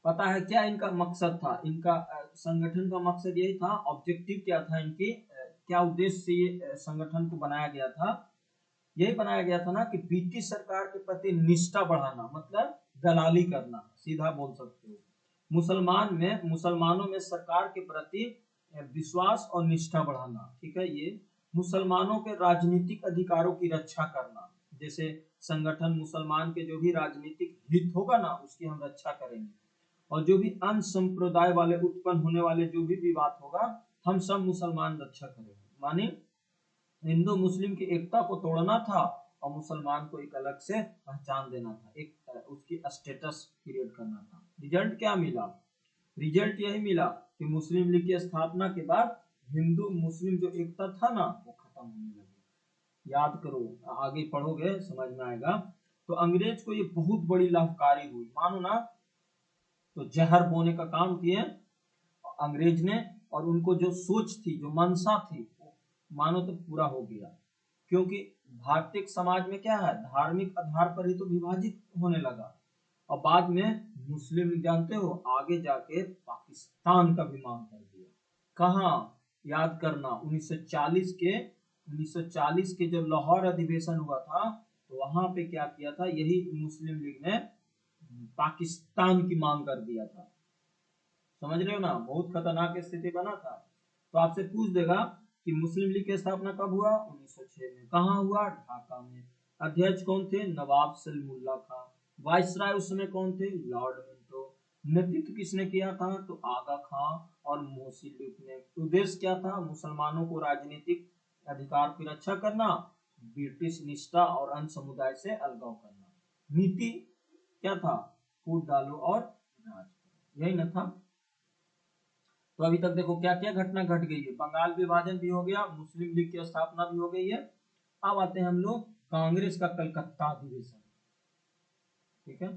पता है क्या इनका मकसद था, इनका संगठन का मकसद यही था, ऑब्जेक्टिव क्या था इनके, क्या उद्देश्य से ये संगठन को बनाया गया था, यही बनाया गया था ना कि ब्रिटिश सरकार के प्रति निष्ठा बढ़ाना, मतलब दलाली करना, सीधा बोल सकते हो। मुसलमानों में सरकार के प्रति विश्वास और निष्ठा बढ़ाना। ठीक है, ये मुसलमानों के राजनीतिक अधिकारों की रक्षा करना, जैसे संगठन मुसलमान के जो भी राजनीतिक हित होगा ना उसकी हम रक्षा करेंगे और जो भी अन्य संप्रदाय वाले उत्पन्न होने वाले जो भी विवाद होगा हम सब मुसलमान रक्षा करेंगे। माने हिंदू मुस्लिम की एकता को तोड़ना था और मुसलमान को एक अलग से पहचान देना था, एक उसकी स्टेटस क्रिएट करना था। रिजल्ट क्या मिला? रिजल्ट यही मिला कि मुस्लिम लीग की स्थापना के बाद हिंदू मुस्लिम जो एकता था ना वो खत्म होने लगी। याद करो, आगे पढ़ोगे समझ में आएगा। तो अंग्रेज को ये बहुत बड़ी लाभकारी हुई, मानो ना, तो जहर बोने का काम किए अंग्रेज ने, और उनको जो सोच थी, जो मंशा थी, वो मानो तो पूरा हो गया। क्योंकि भारतीय समाज में क्या है, धार्मिक आधार पर ही तो विभाजित होने लगा। और बाद में मुस्लिम लीग जानते हो आगे जाके पाकिस्तान का भी मांग कर दिया। कहाँ? याद करना, 1940 के जब लाहौर अधिवेशन हुआ था तो वहां पे क्या किया था, यही मुस्लिम लीग ने पाकिस्तान की मांग कर दिया था। समझ रहे हो ना, बहुत खतरनाक स्थिति बना था। तो आपसे पूछ देगा कि मुस्लिम लीग की स्थापना कब हुआ? 1906 में। कहाँ हुआ? ढाका में। अध्यक्ष कौन थे? नवाब सलीमुल्लाह खां। वाइसराय उस समय कौन थे? Lord Minto. नेतृत्व किसने किया था? तो आगा खां और मोहसिन लीग ने। उद्देश्य क्या था? मुसलमानों को राजनीतिक अधिकार की रक्षा करना, ब्रिटिश निष्ठा और अन्य समुदाय से अलगाव करना। नीति क्या था? फूट डालो और राज करो, यही न था। तो अभी तक देखो क्या क्या घटना घट गई है। बंगाल विभाजन भी हो गया, मुस्लिम लीग की स्थापना भी हो गई है। अब आते हैं हम लोग कांग्रेस का कलकत्ता अधिवेशन। ठीक है,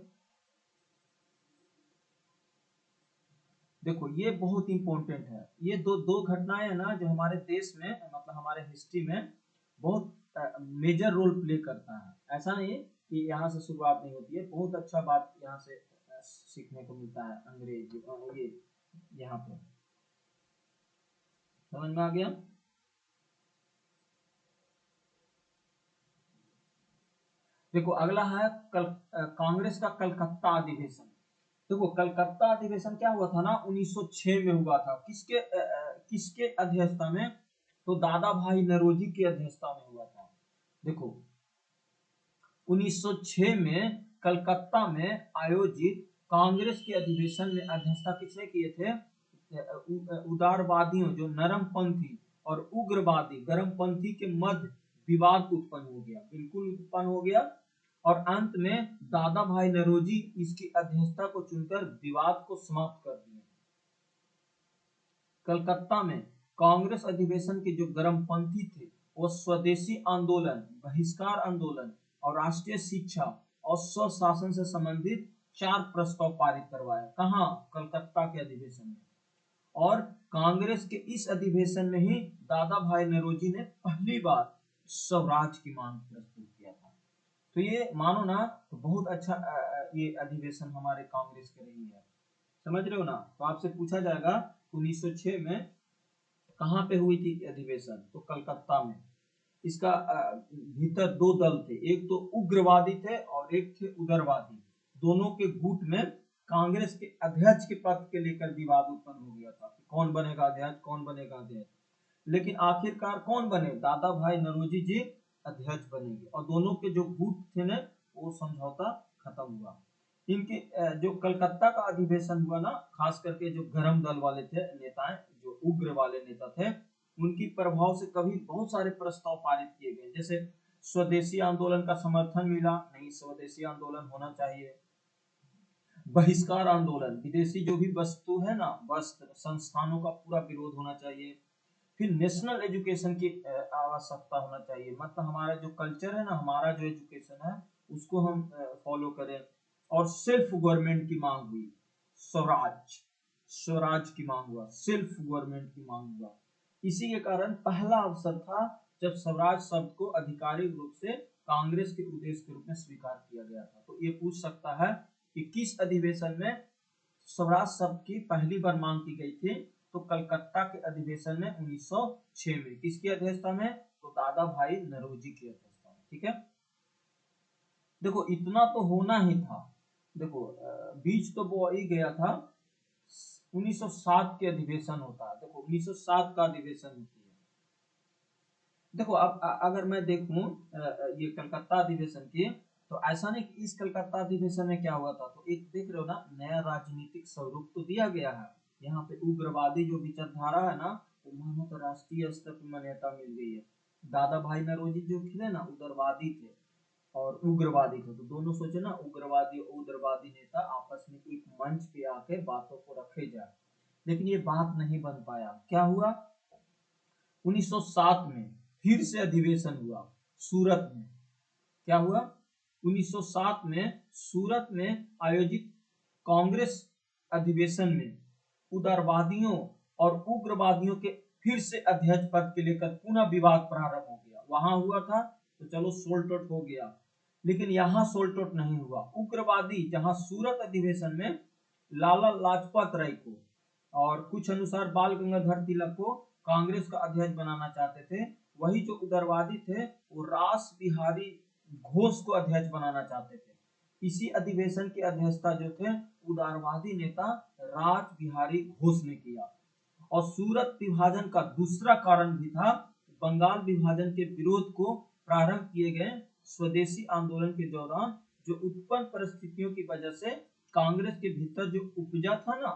देखो ये बहुत इंपॉर्टेंट है। ये दो दो घटनाएं है ना जो हमारे देश में, मतलब हमारे हिस्ट्री में बहुत मेजर रोल प्ले करता है। ऐसा नहीं कि यहाँ से शुरुआत नहीं होती है, बहुत अच्छा बात यहाँ से सीखने को मिलता है। अंग्रेज ये यहाँ पे समझ में आ गया। देखो अगला है कांग्रेस का कलकत्ता अधिवेशन। देखो कलकत्ता अधिवेशन क्या हुआ था ना, 1906 में हुआ था। किसके अध्यक्षता में? तो दादा भाई नौरोजी की अध्यक्षता में हुआ था। देखो 1906 में कलकत्ता में आयोजित कांग्रेस के अधिवेशन में अध्यक्षता किसने किए थे? उदारवादियों, जो नरमपंथी और उग्रवादी गर्मपंथी के मध्य विवाद उत्पन्न हो गया, बिल्कुल उत्पन्न हो गया। और अंत में दादा भाई नौरोजी इसकी अध्यक्षता को चुनकर विवाद को समाप्त कर दिया। कलकत्ता में कांग्रेस अधिवेशन के जो गर्मपंथी थे वो स्वदेशी आंदोलन, बहिष्कार आंदोलन और राष्ट्रीय शिक्षा और स्वशासन से संबंधित 4 प्रस्ताव पारित करवाए। कहाँ? कलकत्ता के अधिवेशन में। और कांग्रेस के इस अधिवेशन में ही दादा भाई नौरोजी ने पहली बार स्वराज की मांग प्रस्तुत किया था। तो ये मानो ना, तो बहुत अच्छा ये अधिवेशन हमारे कांग्रेस के रही है। समझ रहे हो ना। तो आपसे पूछा जाएगा 1906 में कहाँ पे हुई थी अधिवेशन? तो कलकत्ता में। इसका भीतर 2 दल थे, एक तो उग्रवादी थे और एक थे उदारवादी। दोनों के गुट में कांग्रेस के अध्यक्ष के पद के लेकर विवाद उत्पन्न हो गया था, कौन बनेगा अध्यक्ष, कौन बनेगा अध्यक्ष। लेकिन आखिरकार कौन बने? दादा भाई नौरोजी जी अध्यक्ष बनेंगे। और दोनों के जो गुट थे ना वो समझौता खत्म हुआ। इनके जो कलकत्ता का अधिवेशन हुआ ना, खास करके जो गरम दल वाले थे नेताएं, जो उग्र वाले नेता थे, उनकी प्रभाव से कभी बहुत सारे प्रस्ताव पारित किए गए। जैसे स्वदेशी आंदोलन का समर्थन मिला, नहीं स्वदेशी आंदोलन होना चाहिए। बहिष्कार आंदोलन, विदेशी जो भी वस्तु है ना, वस्त्र संस्थानों का पूरा विरोध होना चाहिए। फिर नेशनल एजुकेशन की आवश्यकता होना चाहिए, मतलब हमारा जो कल्चर है ना, हमारा जो एजुकेशन है उसको हम फॉलो करें। और सेल्फ गवर्नमेंट की मांग हुई, स्वराज, स्वराज की मांग हुआ, सेल्फ गवर्नमेंट की मांग हुआ। इसी के कारण पहला अवसर था जब स्वराज शब्द को आधिकारिक रूप से कांग्रेस के उद्देश्य के रूप में स्वीकार किया गया था। तो ये पूछ सकता है कि किस अधिवेशन में स्वराज शब्द की पहली बार मांग की गई थी? तो कलकत्ता के अधिवेशन में 1906 में। किसकी अध्यक्षता में? तो दादा भाई नौरोजी की अध्यक्षता में। ठीक है, देखो इतना तो होना ही था। देखो बीच तो वो ही गया था, 1907 के अधिवेशन होता है। देखो 1907 का अधिवेशन होती है। देखो अब अगर मैं देखूं ये कलकत्ता अधिवेशन की, तो ऐसा नहीं कि इस कलकत्ता अधिवेशन में क्या हुआ था, तो एक देख रहे हो ना, नया राजनीतिक स्वरूप तो दिया गया है। यहाँ पे उग्रवादी जो विचारधारा है ना, तो मानो तो राष्ट्रीय स्तर पर मान्यता मिल गई है। दादा भाई नौरोजी जो थे ना उग्रवादी थे, और उग्रवादी थे। तो दोनों सोचे ना, उग्रवादी और उग्रवादी नेता आपस में एक मंच पे आके बातों को रखे जाए, लेकिन ये बात नहीं बन पाया। क्या हुआ, 1907 में फिर से अधिवेशन हुआ सूरत में। क्या हुआ, 1907 में सूरत में आयोजित कांग्रेस अधिवेशन में उदारवादियों और उग्रवादियों के फिर से अध्यक्ष पद के लेकर पुनः विवाद प्रारंभ हो गया। वहां हुआ था तो चलो सोल्टोट हो गया, लेकिन यहाँ सोल्टोट नहीं हुआ। उग्रवादी जहां सूरत अधिवेशन में लाला लाजपत राय को और कुछ अनुसार बाल गंगाधर तिलक को कांग्रेस का अध्यक्ष बनाना चाहते थे, वही जो उग्रवादी थे वो रास बिहारी घोष को अध्यक्ष बनाना चाहते थे। इसी अधिवेशन की अध्यक्षता जो थे उदारवादी नेता राज बिहारी घोष ने किया। और सूरत विभाजन का दूसरा कारण भी था बंगाल विभाजन के विरोध को प्रारंभ किए गए स्वदेशी आंदोलन के दौरान जो उत्पन्न परिस्थितियों की वजह से कांग्रेस के भीतर जो उपजा था ना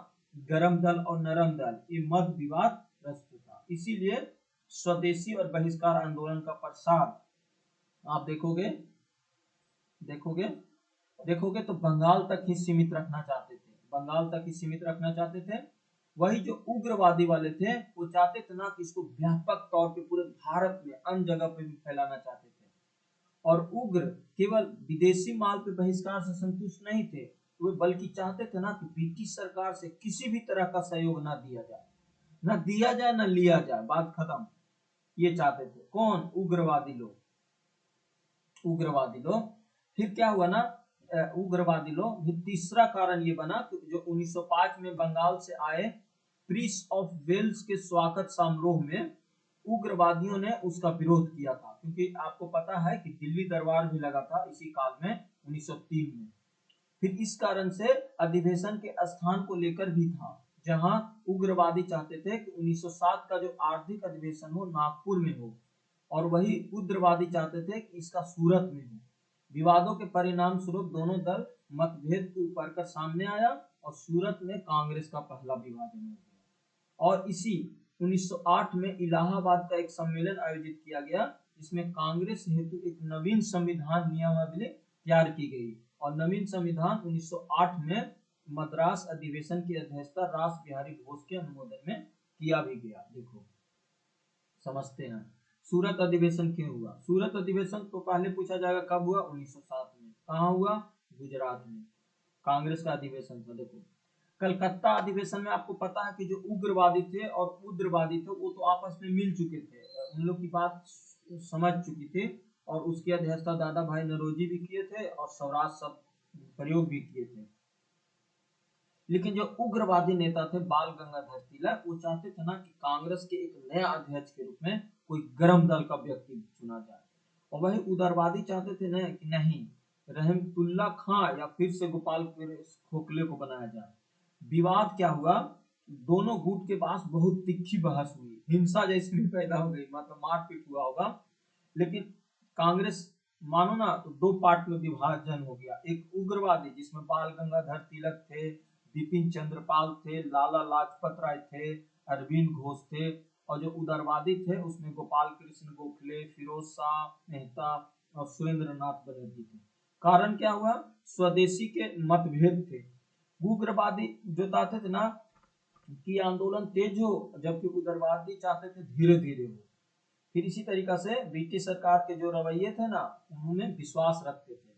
गरम दल और नरम दल, ये मत विवाद ग्रस्त था। इसीलिए स्वदेशी और बहिष्कार आंदोलन का प्रसार आप देखोगे देखोगे देखोगे तो बंगाल तक ही सीमित रखना चाहते थे, बंगाल तक ही सीमित रखना चाहते थे। वही जो उग्रवादी वाले थे वो चाहते थे ना कि इसको व्यापक तौर पे पूरे भारत में अन्य जगह पे भी फैलाना चाहते थे। और उग्र केवल विदेशी माल पे बहिष्कार से संतुष्ट नहीं थे, वे बल्कि चाहते थे ना कि ब्रिटिश सरकार से किसी भी तरह का सहयोग ना दिया जाए, ना दिया जाए ना लिया जाए, बात खत्म। ये चाहते थे कौन, उग्रवादी लोग, उग्रवादी लोग। फिर क्या हुआ ना, उग्रवादी लोग भी तीसरा कारण ये बना कि जो 1905 में बंगाल से आए प्रिंस ऑफ वेल्स के स्वागत समारोह में उग्रवादियों ने उसका विरोध किया था, क्योंकि आपको पता है कि दिल्ली दरबार भी लगा था इसी काल में 1903 में। फिर इस कारण से अधिवेशन के स्थान को लेकर भी था, जहां उग्रवादी चाहते थे कि 1907 का जो आर्थिक अधिवेशन हो नागपुर में हो, और वही उग्रवादी चाहते थे कि इसका सूरत में हो। विवादों के परिणाम स्वरूप दोनों दल मतभेद को ऊपर कर सामने आया और सूरत में कांग्रेस का पहला विभाजन हो गया। और इसी 1908 में इलाहाबाद का एक सम्मेलन आयोजित किया गया, जिसमें कांग्रेस हेतु एक नवीन संविधान नियमावली तैयार की गई। और नवीन संविधान 1908 में मद्रास अधिवेशन की अध्यक्षता रास बिहारी घोष के अनुमोदन में किया भी गया। देखो समझते हैं सूरत अधिवेशन क्यों हुआ। सूरत अधिवेशन तो पहले पूछा जाएगा कब हुआ, 1907 में। कहाँ हुआ, गुजरात में, कांग्रेस का अधिवेशन था। देखो कलकत्ता अधिवेशन में आपको पता है कि जो उग्रवादी थे और उग्रवादी थे वो तो आपस में मिल चुके थे, उन लोग की बात समझ चुकी थी, और उसकी अध्यक्षता दादा भाई नौरोजी भी किए थे और स्वराज सब प्रयोग भी किए थे। लेकिन जो उग्रवादी नेता थे बाल गंगाधर तिलक, वो चाहते थे ना कि कांग्रेस के एक नया अध्यक्ष के रूप में कोई गरम दल का व्यक्ति चुना जाए। और वही उदारवादी चाहते थे ना कि नहीं, रहमतुल्ला खां या फिर से गोपाल खोखले को बनाया जाए। विवाद क्या हुआ, दोनों गुट के पास बहुत तीखी बहस हुई, हिंसा जैसी भी पैदा हो गई, मतलब मारपीट हुआ होगा। लेकिन कांग्रेस मानो ना तो दो पार्ट में विभाजन हो गया, एक उग्रवादी जिसमें बाल गंगाधर तिलक थे, बिपिन चंद्रपाल थे, लाला लाजपत राय थे, अरविंद घोष थे, और जो उदारवादी थे उसमें गोपाल कृष्ण गोखले, फिरोज शाह मेहता और सुरेंद्र नाथ बनर्जी थे। कारण क्या हुआ, स्वदेशी के मतभेद थे। उग्रवादी जो चाहते थे ना कि आंदोलन तेज हो, जबकि उग्रवादी चाहते थे धीरे धीरे हो। फिर इसी तरीका से ब्रिटिश सरकार के जो रवैये थे ना उन्होंने विश्वास रखते थे।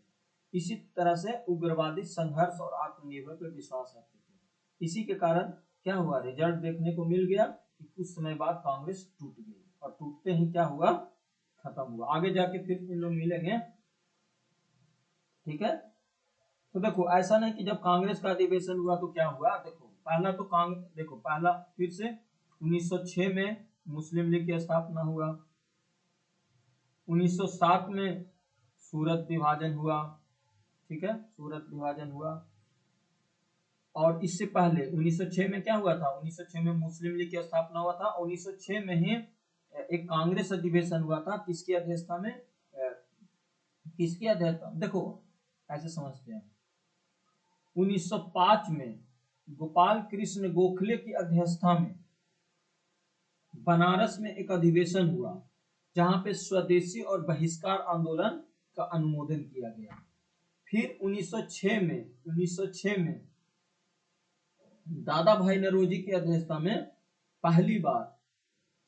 इसी तरह से उग्रवादी संघर्ष और आत्मनिर्भर पर विश्वास रखते थे। इसी के कारण क्या हुआ, रिजल्ट देखने को मिल गया कि कुछ समय बाद कांग्रेस टूट गई, और टूटते ही क्या हुआ, खत्म हुआ। आगे जाके फिर इन लोग मिलेंगे, ठीक है। तो देखो ऐसा नहीं कि जब कांग्रेस का अधिवेशन हुआ तो क्या हुआ, देखो पहला तो देखो पहला फिर से 1906 में मुस्लिम लीग की स्थापना हुआ, 1907 में सूरत विभाजन हुआ, ठीक है, सूरत विभाजन हुआ। और इससे पहले 1906 में क्या हुआ था, 1906 में मुस्लिम लीग की स्थापना हुआ था। 1906 में ही एक कांग्रेस अधिवेशन हुआ था, किसकी अध्यक्षता में, किसकी अध्यक्षता, देखो ऐसे समझते हैं। 1905 में गोपाल कृष्ण गोखले की अध्यक्षता में बनारस में एक अधिवेशन हुआ, जहां पे स्वदेशी और बहिष्कार आंदोलन का अनुमोदन किया गया। फिर 1906 में दादा भाई नौरोजी की अध्यक्षता में पहली बार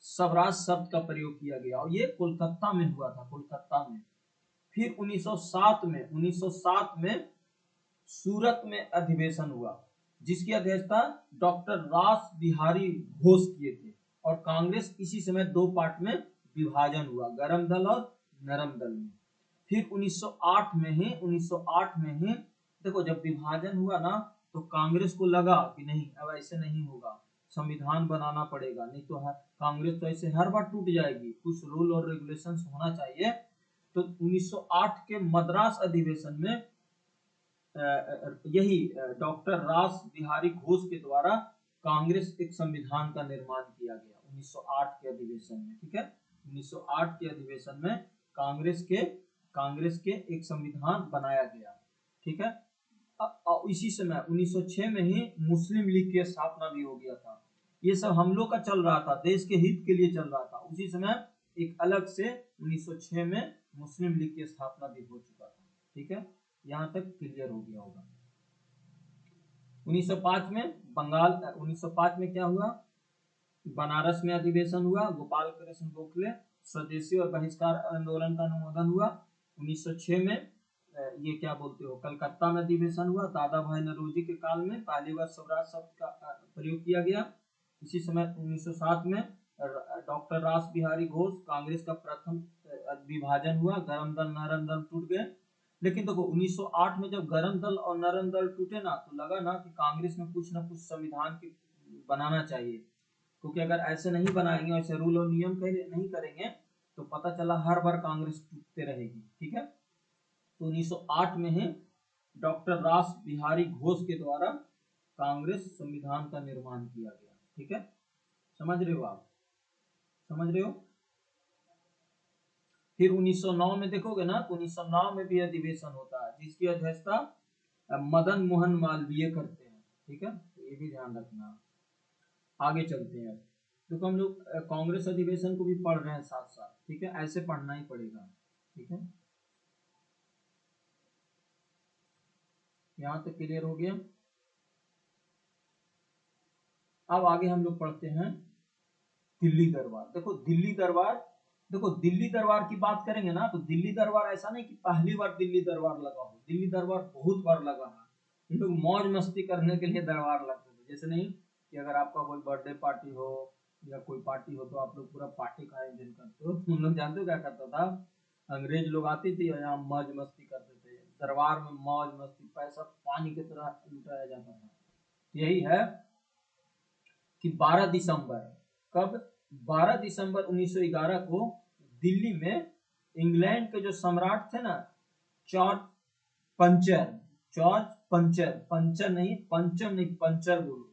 स्वराज शब्द का प्रयोग किया गया और ये कोलकाता में हुआ था, कोलकाता में। फिर 1907 में सूरत में अधिवेशन हुआ जिसकी अध्यक्षता डॉक्टर रास बिहारी घोष किए थे और कांग्रेस इसी समय दो पार्ट में विभाजन हुआ, गरम दल और नरम दल में। फिर 1908 में ही देखो जब विभाजन हुआ ना तो कांग्रेस को लगा कि नहीं अब ऐसे नहीं होगा, संविधान बनाना पड़ेगा, नहीं तो कांग्रेस तो ऐसे हर बार टूट जाएगी, कुछ रूल और रेगुलेशंस होना चाहिए। तो 1908 के मद्रास अधिवेशन में यही डॉक्टर रास बिहारी घोष के द्वारा कांग्रेस एक संविधान का निर्माण किया गया 1908 के अधिवेशन में। ठीक है, 1908 के अधिवेशन में कांग्रेस के एक संविधान बनाया गया। ठीक है, इसी समय 1906 में ही मुस्लिम लीग की स्थापना भी हो गया था। ये सब हम लोग का चल रहा था, देश के हित के लिए चल रहा था। उसी समय एक अलग से 1906 में मुस्लिम लीग की स्थापना भी हो चुका था। ठीक है, यहाँ तक क्लियर हो गया होगा। 1905 में क्या हुआ, बनारस में अधिवेशन हुआ, गोपाल कृष्ण गोखले स्वदेशी और बहिष्कार आंदोलन का अनुमोदन हुआ। 1906 में ये क्या बोलते हो, कलकत्ता में अधिवेशन हुआ, दादा भाई नौरोजी के काल में पहली बार स्वराज शब्द का प्रयोग किया गया। इसी समय 1907 में डॉक्टर रास बिहारी घोष, कांग्रेस का प्रथम विभाजन हुआ, गरम दल नरम दल टूट गए। लेकिन देखो 1908 में जब गरम दल और नरम दल टूटे ना तो लगा ना कि कांग्रेस में कुछ ना कुछ संविधान की बनाना चाहिए, क्योंकि अगर ऐसे नहीं बनाएंगे, ऐसे रूल और नियम नहीं करेंगे तो पता चला हर बार कांग्रेस टूटते रहेगी। ठीक है, तो 1908 में ही डॉक्टर रास बिहारी घोष के द्वारा कांग्रेस संविधान का निर्माण किया गया। ठीक है, समझ रहे हो आप, समझ रहे हो। फिर 1909 में देखोगे ना तो 1909 में भी अधिवेशन होता है जिसकी अध्यक्षता मदन मोहन मालवीय करते हैं। ठीक है, तो ये भी ध्यान रखना। आगे चलते हैं, देखो हम लोग कांग्रेस अधिवेशन को भी पढ़ रहे हैं साथ साथ। ठीक है, ऐसे पढ़ना ही पड़ेगा। ठीक है, यहाँ तक क्लियर हो गया। अब आगे हम लोग पढ़ते हैं दिल्ली दरबार। देखो दिल्ली दरबार की बात करेंगे ना तो दिल्ली दरबार ऐसा नहीं कि पहली बार दिल्ली दरबार लगा हो, दिल्ली दरबार बहुत बार लगा है। ये लोग मौज मस्ती करने के लिए दरबार लगते थे। जैसे नहीं कि अगर आपका कोई बर्थडे पार्टी हो या कोई पार्टी हो तो आप लोग पूरा पार्टी का आयोजन करते हो। तुम लोग जानते हो क्या करता था, अंग्रेज लोग आती थी और यहाँ मौज मस्ती करते थे, दरबार में मौज मस्ती, पैसा पानी की तरह लुटाया जाता था। यही है कि 12 दिसंबर, कब, 12 दिसंबर 1911 को दिल्ली में इंग्लैंड के जो सम्राट थे ना, जॉर्ज पंचर, पंचर नहीं, पंचम नहीं, पंचर बोलो,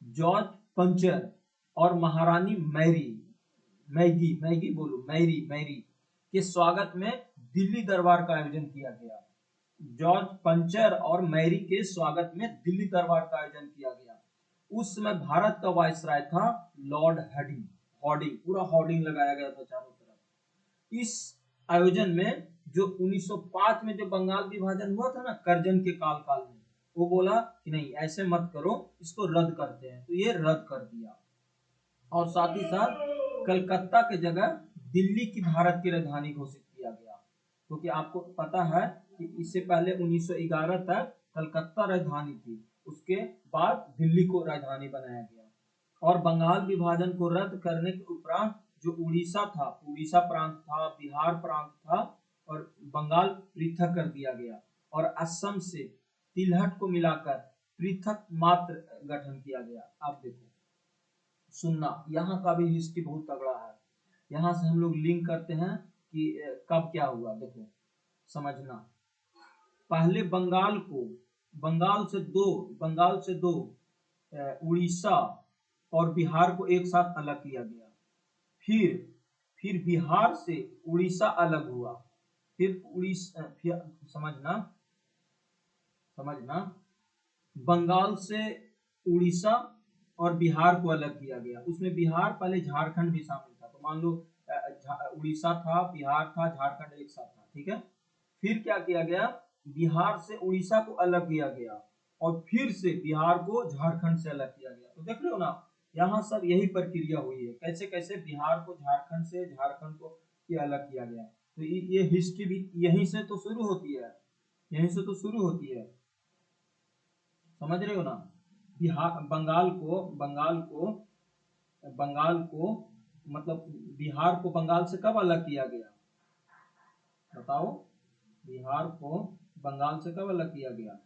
जॉर्ज पंचर और महारानी मैगी बोलो, मैरी के स्वागत में दिल्ली दरबार का आयोजन किया गया। जॉर्ज पंचर और मैरी के स्वागत में दिल्ली दरबार का आयोजन किया गया। उस समय भारत का वायसराय था लॉर्ड हॉर्डिंग, पूरा हॉर्डिंग लगाया गया था चारों तरफ। इस आयोजन में जो 1905 में जो बंगाल विभाजन हुआ था ना करजन के काल में, वो बोला कि नहीं ऐसे मत करो, इसको रद्द करते हैं, तो ये रद्द कर दिया। और साथ ही साथ कलकत्ता के जगह दिल्ली की भारत की राजधानी घोषित किया गया, क्योंकि आपको पता है कि इससे पहले 1911 तक कलकत्ता राजधानी थी, उसके बाद दिल्ली को राजधानी बनाया गया। और बंगाल विभाजन को रद्द करने के उपरांत जो उड़ीसा प्रांत था, बिहार प्रांत था और बंगाल पृथक कर दिया गया और असम से तिलहट को मिलाकर पृथक मात्र गठन किया गया। आप देखो सुनना, यहाँ का भी हिस्ट्री बहुत तगड़ा है, यहाँ से हम लोग लिंक करते हैं कि कब क्या हुआ। देखो समझना, पहले बंगाल से दो उड़ीसा और बिहार को एक साथ अलग किया गया। फिर बिहार से उड़ीसा अलग हुआ, फिर समझना बंगाल से उड़ीसा और बिहार को अलग किया गया। उसमें बिहार पहले झारखंड भी शामिल था, तो मान लो उड़ीसा था, बिहार था, झारखंड एक साथ था। ठीक है, फिर क्या किया गया, बिहार से उड़ीसा को अलग किया गया, और फिर से बिहार को झारखंड से अलग किया गया। तो देख रहे हो ना, यहाँ सब यही प्रक्रिया हुई है, कैसे कैसे बिहार को झारखंड से, झारखंड को ये अलग किया गया। तो ये हिस्ट्री भी यहीं से तो शुरू होती है, यहीं से तो शुरू होती है, समझ रहे हो ना। बिहार, बंगाल को मतलब बिहार को बंगाल से कब अलग किया गया, बताओ। बिहार को बंगाल से कब अलग किया गया?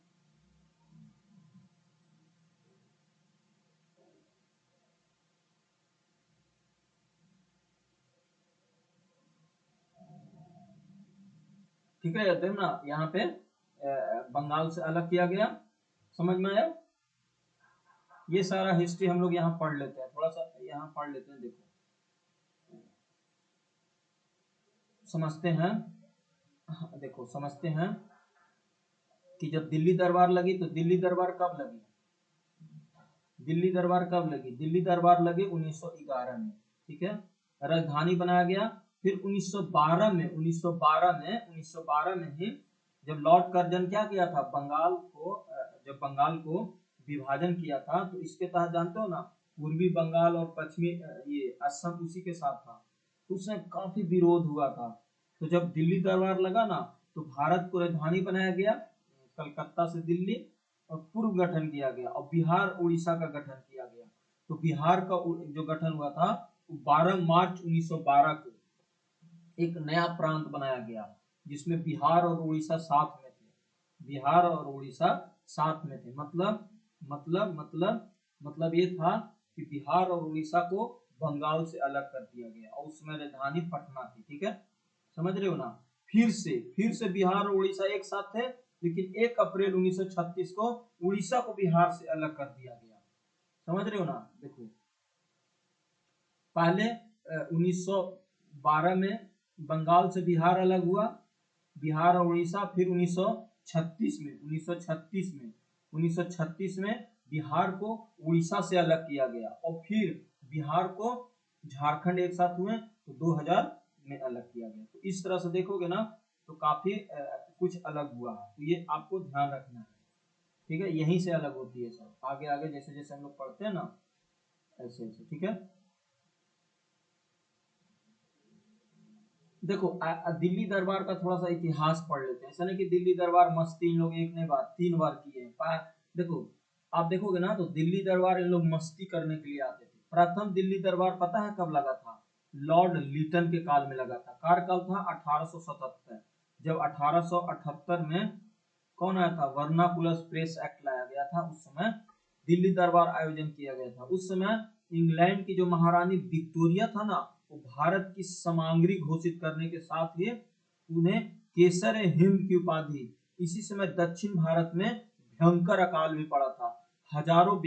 ठीक है, देख ना यहाँ पे बंगाल से अलग किया गया, समझ में आया। ये सारा हिस्ट्री हम लोग यहाँ पढ़ लेते हैं, थोड़ा सा यहाँ पढ़ लेते हैं, देखो समझते हैं। देखो समझते हैं कि जब दिल्ली दरबार लगी, तो दिल्ली दरबार कब लगी, दिल्ली दरबार कब लगी, दिल्ली दरबार लगी 1911 में, ठीक है। राजधानी बनाया गया, फिर 1912 में 1912 में ही जब लॉर्ड कर्जन क्या किया था, बंगाल को जब बंगाल को विभाजन किया था, तो इसके तहत जानते हो ना, पूर्वी बंगाल और पश्चिमी ये असम उसी के साथ था, तो उसमें काफी विरोध हुआ था। तो जब दिल्ली दरबार लगा ना, तो भारत को राजधानी बनाया गया, कलकत्ता से दिल्ली, और पूर्व गठन किया गया, और बिहार उड़ीसा का गठन किया गया। तो बिहार का जो गठन हुआ था, 12 मार्च 1912 को एक नया प्रांत बनाया गया, जिसमें बिहार और उड़ीसा साथ में थे, बिहार और उड़ीसा साथ में थे। मतलब ये था कि बिहार और उड़ीसा को बंगाल से अलग कर दिया गया, और उसमें राजधानी पटना थी, ठीक है, समझ रहे हो ना। फिर से बिहार और उड़ीसा एक साथ थे, लेकिन 1 अप्रैल 1936 को उड़ीसा को बिहार से अलग कर दिया गया, समझ रहे हो ना। देखो पहले 1912 में बंगाल से बिहार अलग हुआ, बिहार और उड़ीसा, फिर 1936 में बिहार को उड़ीसा से अलग किया गया, और फिर बिहार को झारखंड एक साथ हुए, तो 2000 में अलग किया गया। तो इस तरह से देखोगे ना, तो काफी कुछ अलग हुआ है, तो ये आपको ध्यान रखना है, ठीक है। यहीं से अलग होती है सब, आगे आगे जैसे जैसे हम लोग पढ़ते हैं ना, ऐसे ऐसे, ठीक है। देखो दिल्ली दरबार का थोड़ा सा इतिहास पढ़ लेते हैं। ऐसा नहीं कि दिल्ली दरबार मस्ती इन लोग एक ने बार 3 बार किए हैं। देखो आप देखोगे ना, तो दिल्ली दरबार इन लोग मस्ती करने के लिए आते थे। प्रथम दिल्ली दरबार पता है कब लगा था? लॉर्ड लिटन के काल में लगा था। कार्यकाल था 1877। जब 1878 में कौन आया था, वर्नाकुलर प्रेस एक्ट लाया गया था, उस समय दिल्ली दरबार आयोजन किया गया था। उस समय इंग्लैंड की जो महारानी विक्टोरिया था ना, वो भारत की समांगरी घोषित करने के साथ ही उन्हें केसर हिंद की उपाधि, इसी समय दक्षिण भारत में भयंकर अकाल भी पड़ा था। हजारों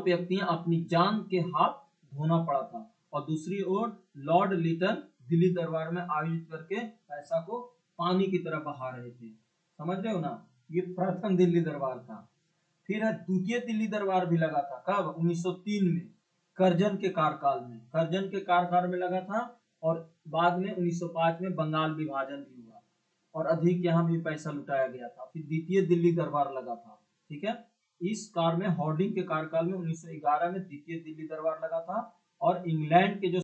व्यक्तियां अपनी जान के हाथ धोना पड़ा था। और दूसरी ओर लॉर्ड लिटन दिल्ली दरबार में आयोजित करके पैसा को पानी की तरह बहा रहे थे, समझ रहे हो ना। ये प्रथम दिल्ली दरबार था। फिर द्वितीय दिल्ली दरबार भी लगा था, कब? 1903 में, करजन के कार्यकाल में लगा था। और बाद में 1905 में बंगाल विभाजन भी हुआ, और अधिक यहाँ भी पैसा लुटाया गया था। फिर द्वितीय दिल्ली दरबार लगा था, ठीक है। इस कार में हॉर्डिंग के कार्यकाल में 1911 में द्वितीय दिल्ली दरबार लगा था, और इंग्लैंड के जो